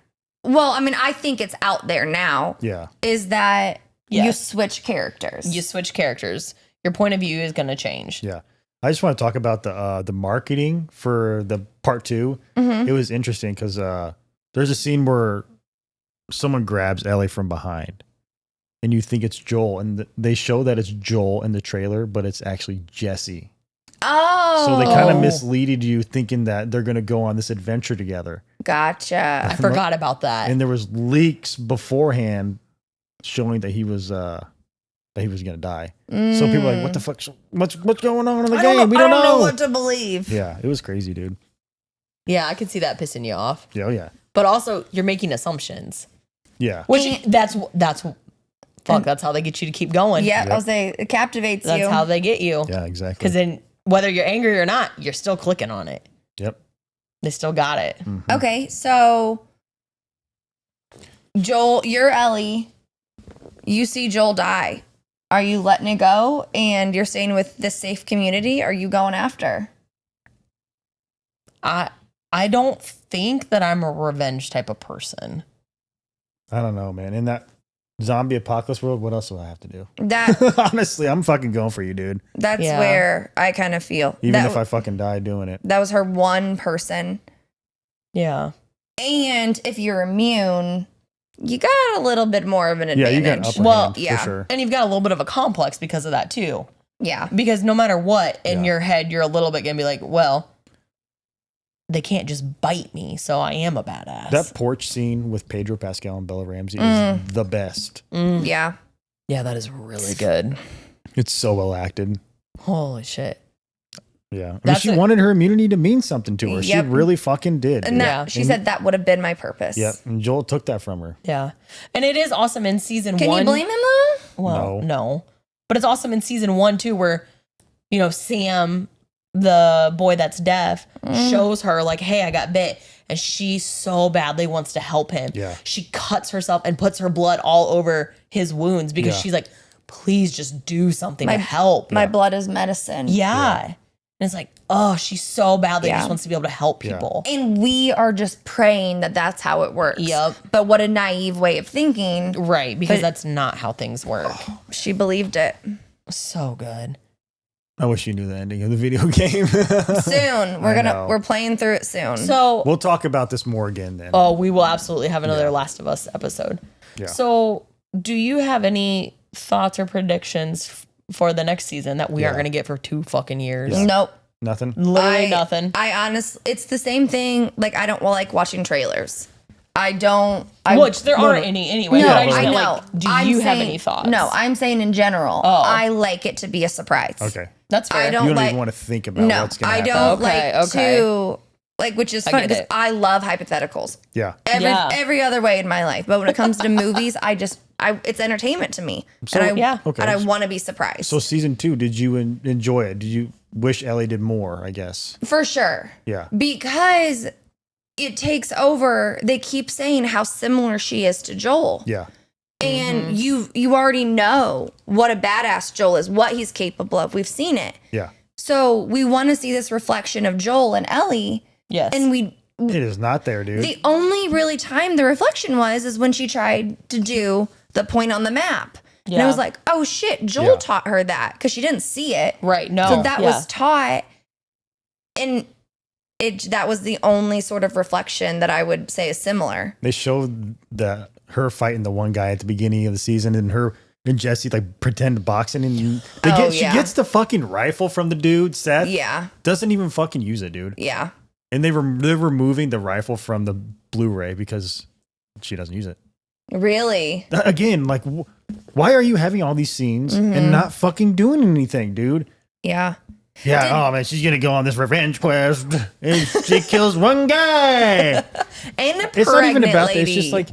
Well, I mean, I think it's out there now. Yeah. Is that you Yes. switch characters? You switch characters. Your point of view is going to change. Yeah. I just want to talk about the marketing for the part 2. Mhm. It was interesting because there's a scene where someone grabs Ellie from behind, and you think it's Joel, and they show that it's Joel in the trailer, but it's actually Jesse. Oh, So they kind of Oh. misleaded you, thinking that they're going to go on this adventure together. Gotcha. I forgot about that. And there was leaks beforehand showing that he was going to die. So people were like, "What the fuck? What's going on in the game? We don't know." what to believe. Yeah, it was crazy, dude. Yeah, I could see that pissing you off. Yeah, oh, yeah, But also, you're making assumptions. yeah. Which that's how they get you to keep going. Yeah, Yep. I'll say it captivates That's you. how they get you. Yeah, exactly. Because then, whether you're angry or not, you're still clicking on it. Yep. They still got it. Mhm. Okay, so Joel, you're Ellie. You see Joel die. Are you letting it go and you're staying with this safe community? Are you going after? I don't think that I'm a revenge type of person. I don't know, man. In that zombie apocalypse world, what else do I have to do? That Honestly, I'm fucking going for you, dude. that's Yeah. where I kind of feel. Even that, if I fucking die doing it. that was her one person. Yeah. And if you're immune, you got a little bit more of an Yeah, advantage. you got an upper Well, hand yeah. for sure. And you've got a little bit of a complex because of that too. Yeah. Because no matter what, in Yeah. your head, you're a little bit gonna be like, well, they can't just bite me, so I am a badass. That porch scene with Pedro Pascal and Bella Ramsey Mm. is the best. Yeah. Yeah, that is really good. It's so well acted. Holy shit. Yeah. I mean, That's she it. wanted her immunity to mean something to her. Yep. She really fucking did. And dude. that Yeah. she said that would have been my purpose. Yep. And Joel took that from her. Yeah. And it is awesome in season Can one. you blame him though? Well, No. no. But it's awesome in season 1 too, where, you know, Sam, the boy that's deaf, shows her like, hey, I got bit. And she so badly wants to help him. Yeah. She cuts herself and puts her blood all over his wounds because Yeah. she's like, please just do something My- to help. My blood is medicine. Yeah. And it's like, oh, she so badly Yeah. just wants to be able to help Yeah. people. And we are just praying that that's how it works. Yep. But what a naive way of thinking. Right. Because But- that's not how things work. She believed it. So good. I wish you knew the ending of the video game. Soon. I know. We're playing through it soon. So, We'll talk about this more again then. oh, we will absolutely have another Yeah. Last of Us episode. Yeah. So, do you have any thoughts or predictions for the next season that we aren't Yeah. going to get for 2 fucking years? Yeah. Nope. Nothing. Literally nothing. I honestly, it's the same thing. Like, I don't like watching trailers. I don't. Which there aren't no. any anyway. No, but I just I meant, know. like, do I'm you have saying- any thoughts? No, I'm saying in general. Oh. I like it to be a surprise. Okay. That's fair. I You don't don't like. even want to think about No, what's going to I happen. don't Okay, like okay. to like, which is I funny get because it. I love hypotheticals. Yeah. Yeah. Every other way in my life, but when it comes to movies, it's entertainment to me, So- and I Yeah. Okay. and I want to be surprised. So season 2, did you enjoy it? Did you wish Ellie did more, I guess? For sure. Yeah. Because it takes over. They keep saying how similar she is to Joel. Yeah. And you already know what a badass Joel is, what he's capable of. We've seen it. Yeah. So we want to see this reflection of Joel and Ellie. Yes. And It is not there, dude. the only really time the reflection was is when she tried to do the point on the map. And I Yeah. was like, oh shit, Joel Yeah. taught her that because she didn't see it. right. No. So that yeah. was taught. And that was the only sort of reflection that I would say is similar. They showed her fighting the one guy at the beginning of the season, and her and Jesse like pretend boxing, and she yeah. gets the fucking rifle from the dude. Seth Yeah. doesn't even fucking use it, dude. Yeah. And they're removing the rifle from the Blu-ray because she doesn't use it. Really? Again, like, why are you having all these scenes and not fucking doing anything, dude? Yeah. Yeah, oh man, she's gonna go on this revenge quest, and she kills one guy. And a It's not even pregnant about that. lady. It's just like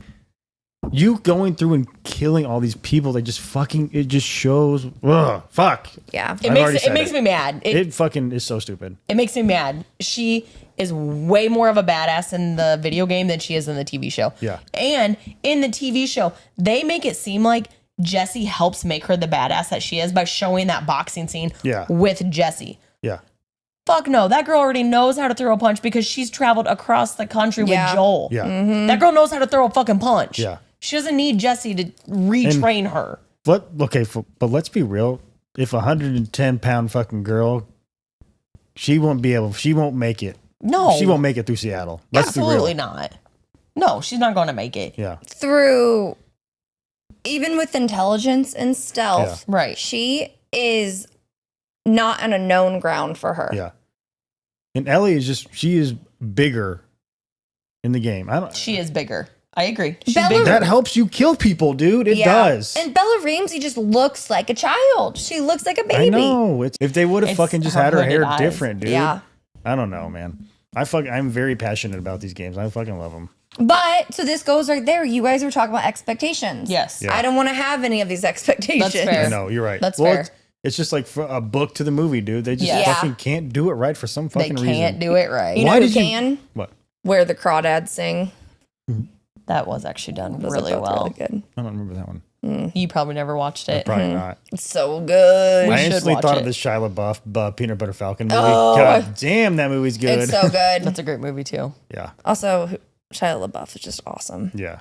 you going through and killing all these people. They just fucking. It just shows. Ugh, fuck. Yeah. It I've already makes said makes me mad. It fucking is so stupid. It makes me mad. She is way more of a badass in the video game than she is in the TV show. Yeah. And in the TV show, they make it seem like Jesse helps make her the badass that she is by showing that boxing scene Yeah. with Jesse. Yeah. Fuck no. That girl already knows how to throw a punch because she's traveled across the country Yeah. with Joel. Yeah. That girl knows how to throw a fucking punch. Yeah. She doesn't need Jesse to retrain her. But let's be real. If a 110-pound fucking girl, she won't make it. No. She won't make it through Seattle. Let's Absolutely be real. not. No, she's not going to make it. Yeah. Through, even with intelligence and stealth, Right. she is not on a known ground for her. Yeah. And Ellie she is bigger in the game. She is bigger. I agree. She's Bella- bigger. That helps you kill people, dude. It does. And Bella Ramsey just looks like a child. She looks like a I baby. know. If they would have It's fucking just her had her hooded hair eyes. different, dude. Yeah. I don't know, man. I'm very passionate about these games. I fucking love them. But so this goes right there. You guys were talking about expectations. Yes. Yeah. I don't want to have any of these expectations. That's fair. I know, you're right. That's fair. It's just like for a book to the movie, dude. They just Yeah. fucking can't do it right for some They fucking can't reason. do it right. You know Why who did you- can? What? Where the crawdads sing. That was actually done Those are really both well. really good. I don't remember that one. You probably never watched it. Probably not. It's so good. We I should instantly watch thought it. of this Shia LaBeouf Peanut Butter Falcon movie. Oh. God damn, that movie's good. It's so good. That's a great movie too. yeah. Also, Shia LaBeouf is just awesome. Yeah.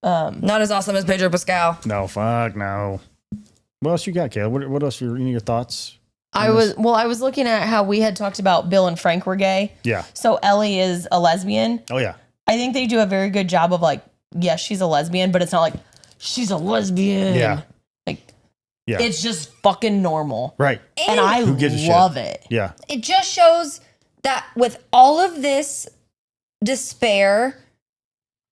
Not as awesome as Pedro Pascal. No, fuck, no. What else you got, Caleb? What else? Any of your thoughts? I was looking at how we had talked about Bill and Frank were gay. Yeah. So Ellie is a lesbian. Oh, yeah. I think they do a very good job of like, yes, she's a lesbian, but it's not like she's a lesbian. Yeah. Like Yeah. it's just fucking normal. Right. And I Who gives a shit? love it. Yeah. It just shows that with all of this despair,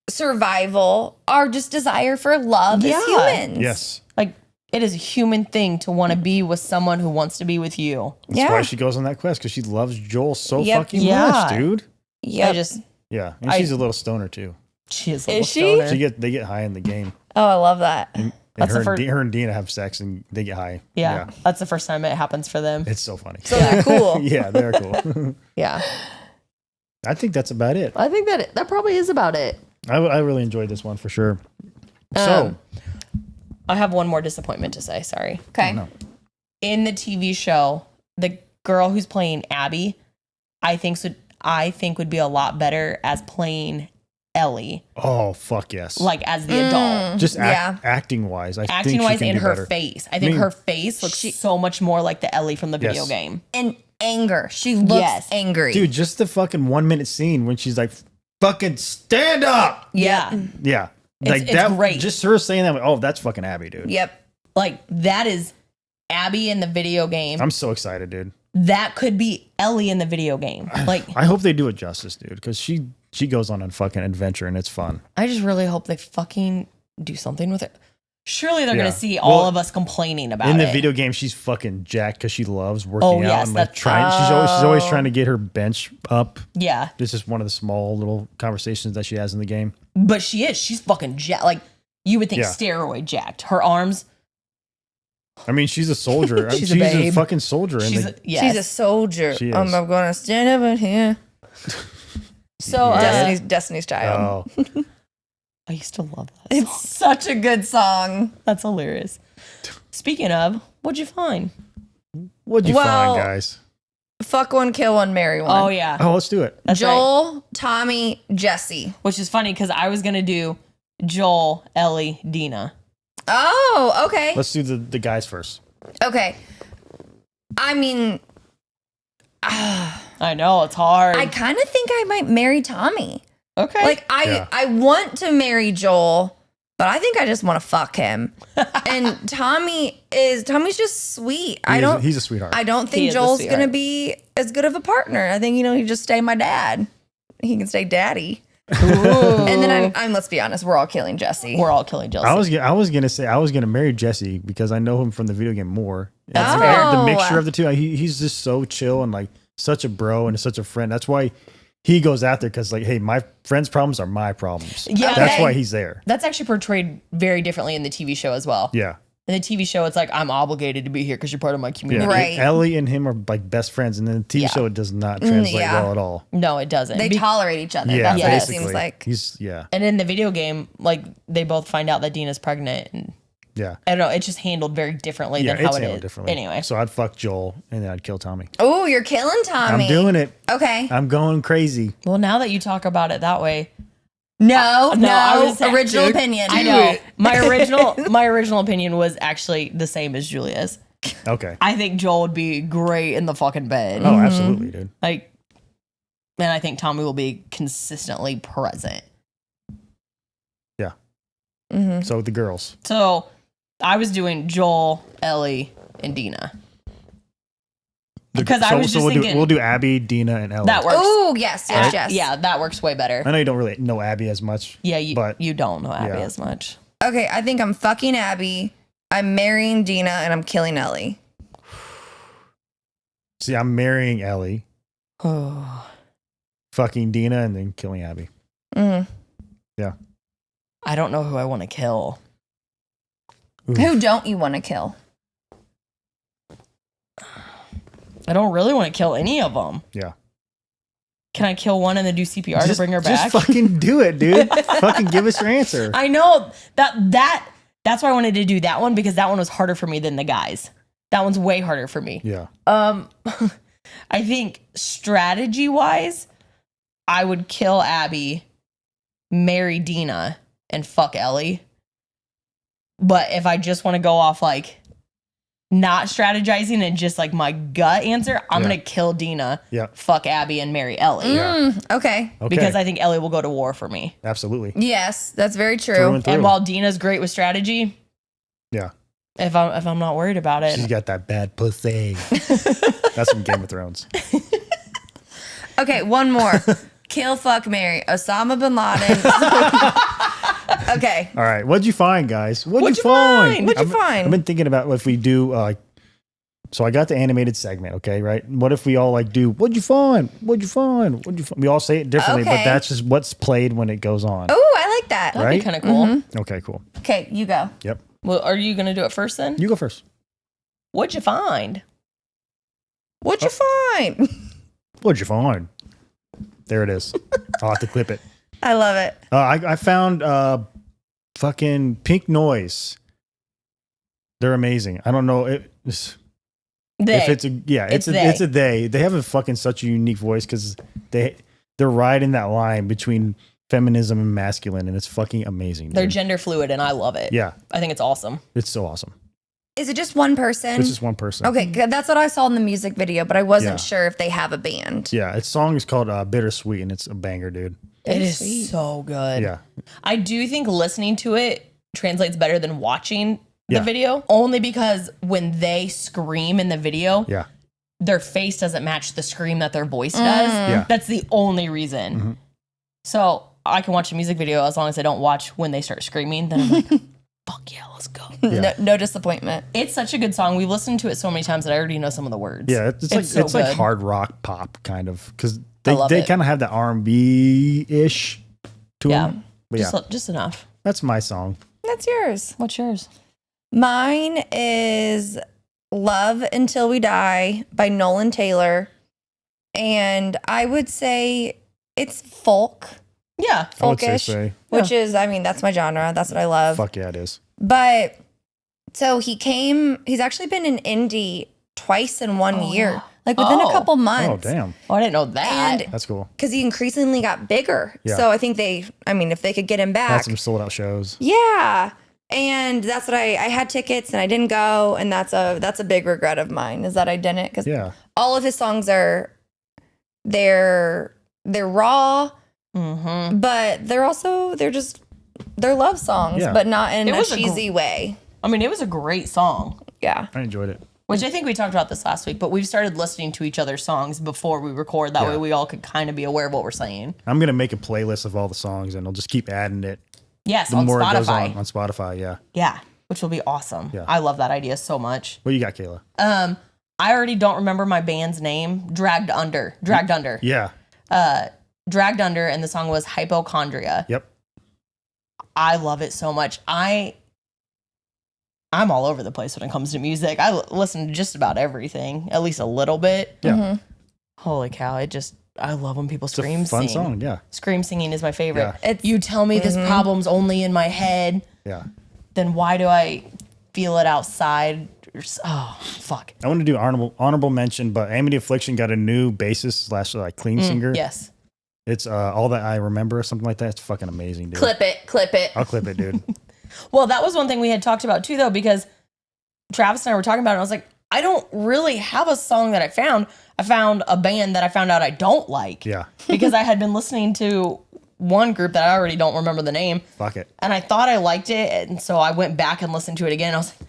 survival, our just desire for love Yeah. as humans. Yes. Like it is a human thing to want to be with someone who wants to be with you. That's Yeah. why she goes on that quest, because she loves Joel so Yep. fucking Yeah. much, dude. Yep. I just Yeah. And I- she's a little stoner, too. she is a Is little she? stoner. They get high in the game. Oh, I love that. And That's the her and Dina have sex and they get high. Yeah, that's the first time it happens for them. It's so funny. So they're cool. Yeah, they're cool. Yeah, I think that's about it. I think that probably is about it. I really enjoyed this one for sure. So, I have one more disappointment to say. Sorry. Okay. no. In the TV show, the girl who's playing Abby, I think would be a lot better as playing Ellie, Oh fuck yes. like as the adult. just yeah. acting wise, I think Acting she wise can in do her better. face. I think mean, her face looks so much more like the Ellie from the video Yes. game. And anger. She looks Yes. angry. Dude, just the fucking 1 minute scene when she's like, "Fucking stand up." Yeah. Yeah, It's great. Just her saying that. Oh, that's fucking Abby, dude. Yep. Like that is Abby in the video game. I'm so excited, dude. That could be Ellie in the video game. Like I hope they do it justice, dude, because she goes on a fucking adventure and it's fun. I just really hope they fucking do something with it. Surely they're Yeah. gonna see all Well, of us complaining about In the it. video game, she's fucking jacked because she loves working Oh, out yes, and like that's- trying. She's always trying to get her bench up. Yeah. This is one of the small little conversations that she has in the game. But she's fucking jacked. Like you would think Yeah. steroid jacked. Her arms. I mean, she's a soldier. She's a she's a babe. fucking soldier. She's And yes. She's a soldier. She is. I'm gonna stand over here. so Destiny's Child. oh, I used to love that. It's such a good song. That's hilarious. Speaking of, what'd you find? what'd you Well- find, guys? Fuck one, kill one, marry one. Oh yeah. Oh, let's do it. That's right. Joel, Tommy, Jesse. Which is funny because I was gonna do Joel, Ellie, Dina. Oh, okay. Let's do the guys first. Okay. I mean, I know it's hard. I kind of think I might marry Tommy. okay. Like Yeah. I want to marry Joel, but I think I just want to fuck him. And Tommy's just sweet. He's a sweetheart. I don't He think is a Joel's sweetheart. gonna be as good of a partner. I think he'd just stay my dad. He can stay daddy. And then I'm let's be honest, we're all killing Jesse. we're all killing Chelsea. I was gonna say I was gonna marry Jesse because I know him from the video game more. That's And fair. The mixture of the two, he's just so chill and like such a bro and such a friend. That's why he goes out there because like, hey, my friend's problems are my problems. Yeah, that's okay. why he's there. That's actually portrayed very differently in the TV show as well. Yeah, In the TV show, it's like I'm obligated to be here because you're part of my yeah. community. Right. Ellie and him are like best friends, and then the TV Yeah. show it does not translate yeah. well at all. No, it doesn't. They tolerate each other. Yeah, That's what it basically. seems like. He's and in the video game, like they both find out that Dina's pregnant, and yeah. I don't know. It's just handled very differently Yeah, than how it's it handled is. differently. Anyway, So I'd fuck Joel and then I'd kill Tommy. Oh, you're killing Tommy. I'm doing it. Okay. I'm going crazy. well, now that you talk about it that way, No, I was original Dude, opinion. I know my original opinion was actually the same as Julia's. Okay. I think Joel would be great in the fucking bed. Oh, absolutely, dude. Like, and I think Tommy will be consistently present. Mhm. So the girls. So I was doing Joel, Ellie, and Dina. Because I was just thinking we'll do Abby, Dina, and Ellie. that works. Oh, yes, yes, yes. Yeah, that works way better. I know you don't really know Abby as much. Yeah, you but you don't know Abby yeah. as much. Okay, I think I'm fucking Abby. I'm marrying Dina, and I'm killing Ellie. See, I'm marrying Ellie, Oh, fucking Dina, and then killing Abby. Mhm. I don't know who I want to kill. Ooh. Who don't you want to kill? I don't really want to kill any of them. Yeah. Can I kill one and then do CPR to bring her back? Just fucking do it, dude. Fucking give us your answer. I know that's why I wanted to do that one because that one was harder for me than the guys. That one's way harder for me. Yeah. I think strategy wise, I would kill Abby, marry Dina, and fuck Ellie. But if I just want to go off like not strategizing and just like my gut answer, I'm Yeah. gonna kill Dina, Yeah. fuck Abby, and marry Ellie. Yeah. Okay. Okay. Because I think Ellie will go to war for me. Absolutely. Yes, that's very Through true. and through. And while Dina's great with strategy, Yeah. if I'm not worried about it, She's got that bad pussy. That's from Game of Thrones. Okay, one more. Kill, fuck, marry. Osama bin Laden. Okay. All right. What'd you find, guys? What'd you find? What'd you find? I've been thinking about if we do so I got the animated segment, okay, right? What if we all like do what'd you find? What'd you find? What'd you find? We all say it differently, but Okay. that's just what's played when it goes on. Oh, I like that. that'd Right? be kind of cool. Okay, cool. Okay, you go. Yep. Well, are you gonna do it first then? You go first. What'd you find? What'd you find? What'd you find? There it is. I'll have to clip it. I love it. I found fucking Pink Noise. They're amazing. I don't know if it's a It's it's a they. They have a fucking such a unique voice because they're riding that line between feminism and masculine, and it's fucking amazing. They're dude. gender fluid, and I love it. Yeah, I think it's awesome. it's so awesome. Is it just one person? It's just one person. Okay, good. That's what I saw in the music video, but I wasn't Yeah. sure if they have a band. Yeah, its song is called Bittersweet, and it's a banger, dude. It is Sweet. so good. Yeah, I do think listening to it translates better than watching the Yeah. video, only because when they scream in the video, yeah, their face doesn't match the scream that their voice does. Yeah. That's the only reason. Mhm. So I can watch a music video as long as I don't watch when they start screaming. Then I'm like, fuck yeah, let's go. Yeah. No disappointment. It's such a good song. We've listened to it so many times that I already know some of the words. yeah. It's like so it's like good. hard rock pop kind of, because I love they it. kind of have that R&B ish to Yeah. them. But yeah, Just enough. that's my song. That's yours. What's yours? Mine is Love Until We Die by Nolan Taylor. And I would say it's folk, Yeah. I would folkish, say, which is, I mean, that's my genre. That's what I love. fuck yeah, it is. But so he's actually been in indie twice in 1 Oh, year, yeah. like within Oh. a couple Oh months. damn, Oh, I didn't know that. And that's cool. because he increasingly got bigger. Yeah. So I think if they could get him Had back. some sold out shows. Yeah. And that's what I had tickets and I didn't go. And that's a big regret of mine, is that I didn't, because Yeah, all of his songs they're raw, Mm-hmm. but they're love songs, Yeah. but not in It a was a cheesy way. I mean, it was a great song, Yeah. I enjoyed it. which I think we talked about this last week, but we've started listening to each other's songs before we record. That Yeah. way we all could kind of be aware of what we're saying. I'm gonna make a playlist of all the songs, and I'll just keep adding it Yes, the on more it goes Spotify. on Spotify. Yeah. Yeah, which will be awesome. Yeah. I love that idea so much. What you got, Kayla? I already don't remember my band's name. Dragged Under. Yeah. Dragged Under, and the song was Hypochondria. Yep. I love it so much. I'm all over the place when it comes to music. I listen to just about everything, at least a little bit. Yeah. Mhm. Holy cow! I love when people It's a scream fun sing. song. Yeah. Scream singing is my favorite. Yeah. It's You tell me this problem's only in my head, Yeah. then why do I feel it outside? Oh, fuck. I want to do honorable mention, but Amity Affliction got a new bassist / like clean singer. Yes. It's All That I Remember or something like that. It's fucking amazing, dude. clip it. I'll clip it, dude. Well, that was one thing we had talked about too, though, because Travis and I were talking about it. And I was like, I don't really have a song that I found. I found a band that I found out I don't like. Yeah. Because I had been listening to one group that I already don't remember the name, Fuck it. and I thought I liked it, and so I went back and listened to it again. I was like,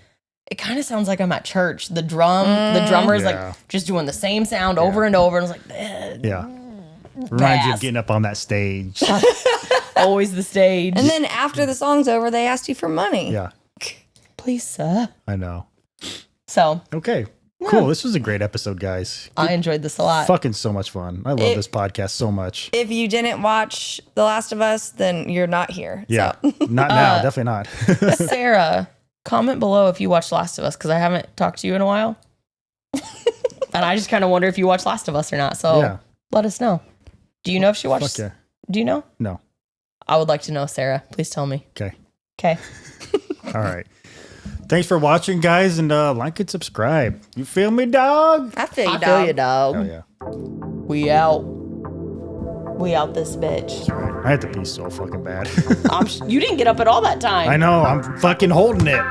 it kind of sounds like I'm at church. The drummer is Yeah. like just doing the same sound over and over, and I was like, Yeah. Reminds you of Pass. getting up on that stage. always the stage. And then after the song's over, they asked you for money. Yeah. Please, sir. I know. So Okay. Cool. This was a great episode, guys. I enjoyed this a lot. Fucking so much fun. I love this podcast so much. If you didn't watch The Last of Us, then you're not here. Yeah. So. Not now. Definitely not. Sarah, comment below if you watched Last of Us, because I haven't talked to you in a while. And I just kind of wonder if you watched Last of Us or not. So Yeah. let us know. Do you know if she watched? Fuck yeah. Do you know? No. I would like to know, Sarah. Please tell me. Okay. Okay. All right. Thanks for watching, guys, and like and subscribe. You feel me, dog? I feel you, I dog. feel you, dog. Oh yeah. We out. We out this bitch. I have to pee so fucking bad. You didn't get up at all that time. I know. I'm fucking holding it.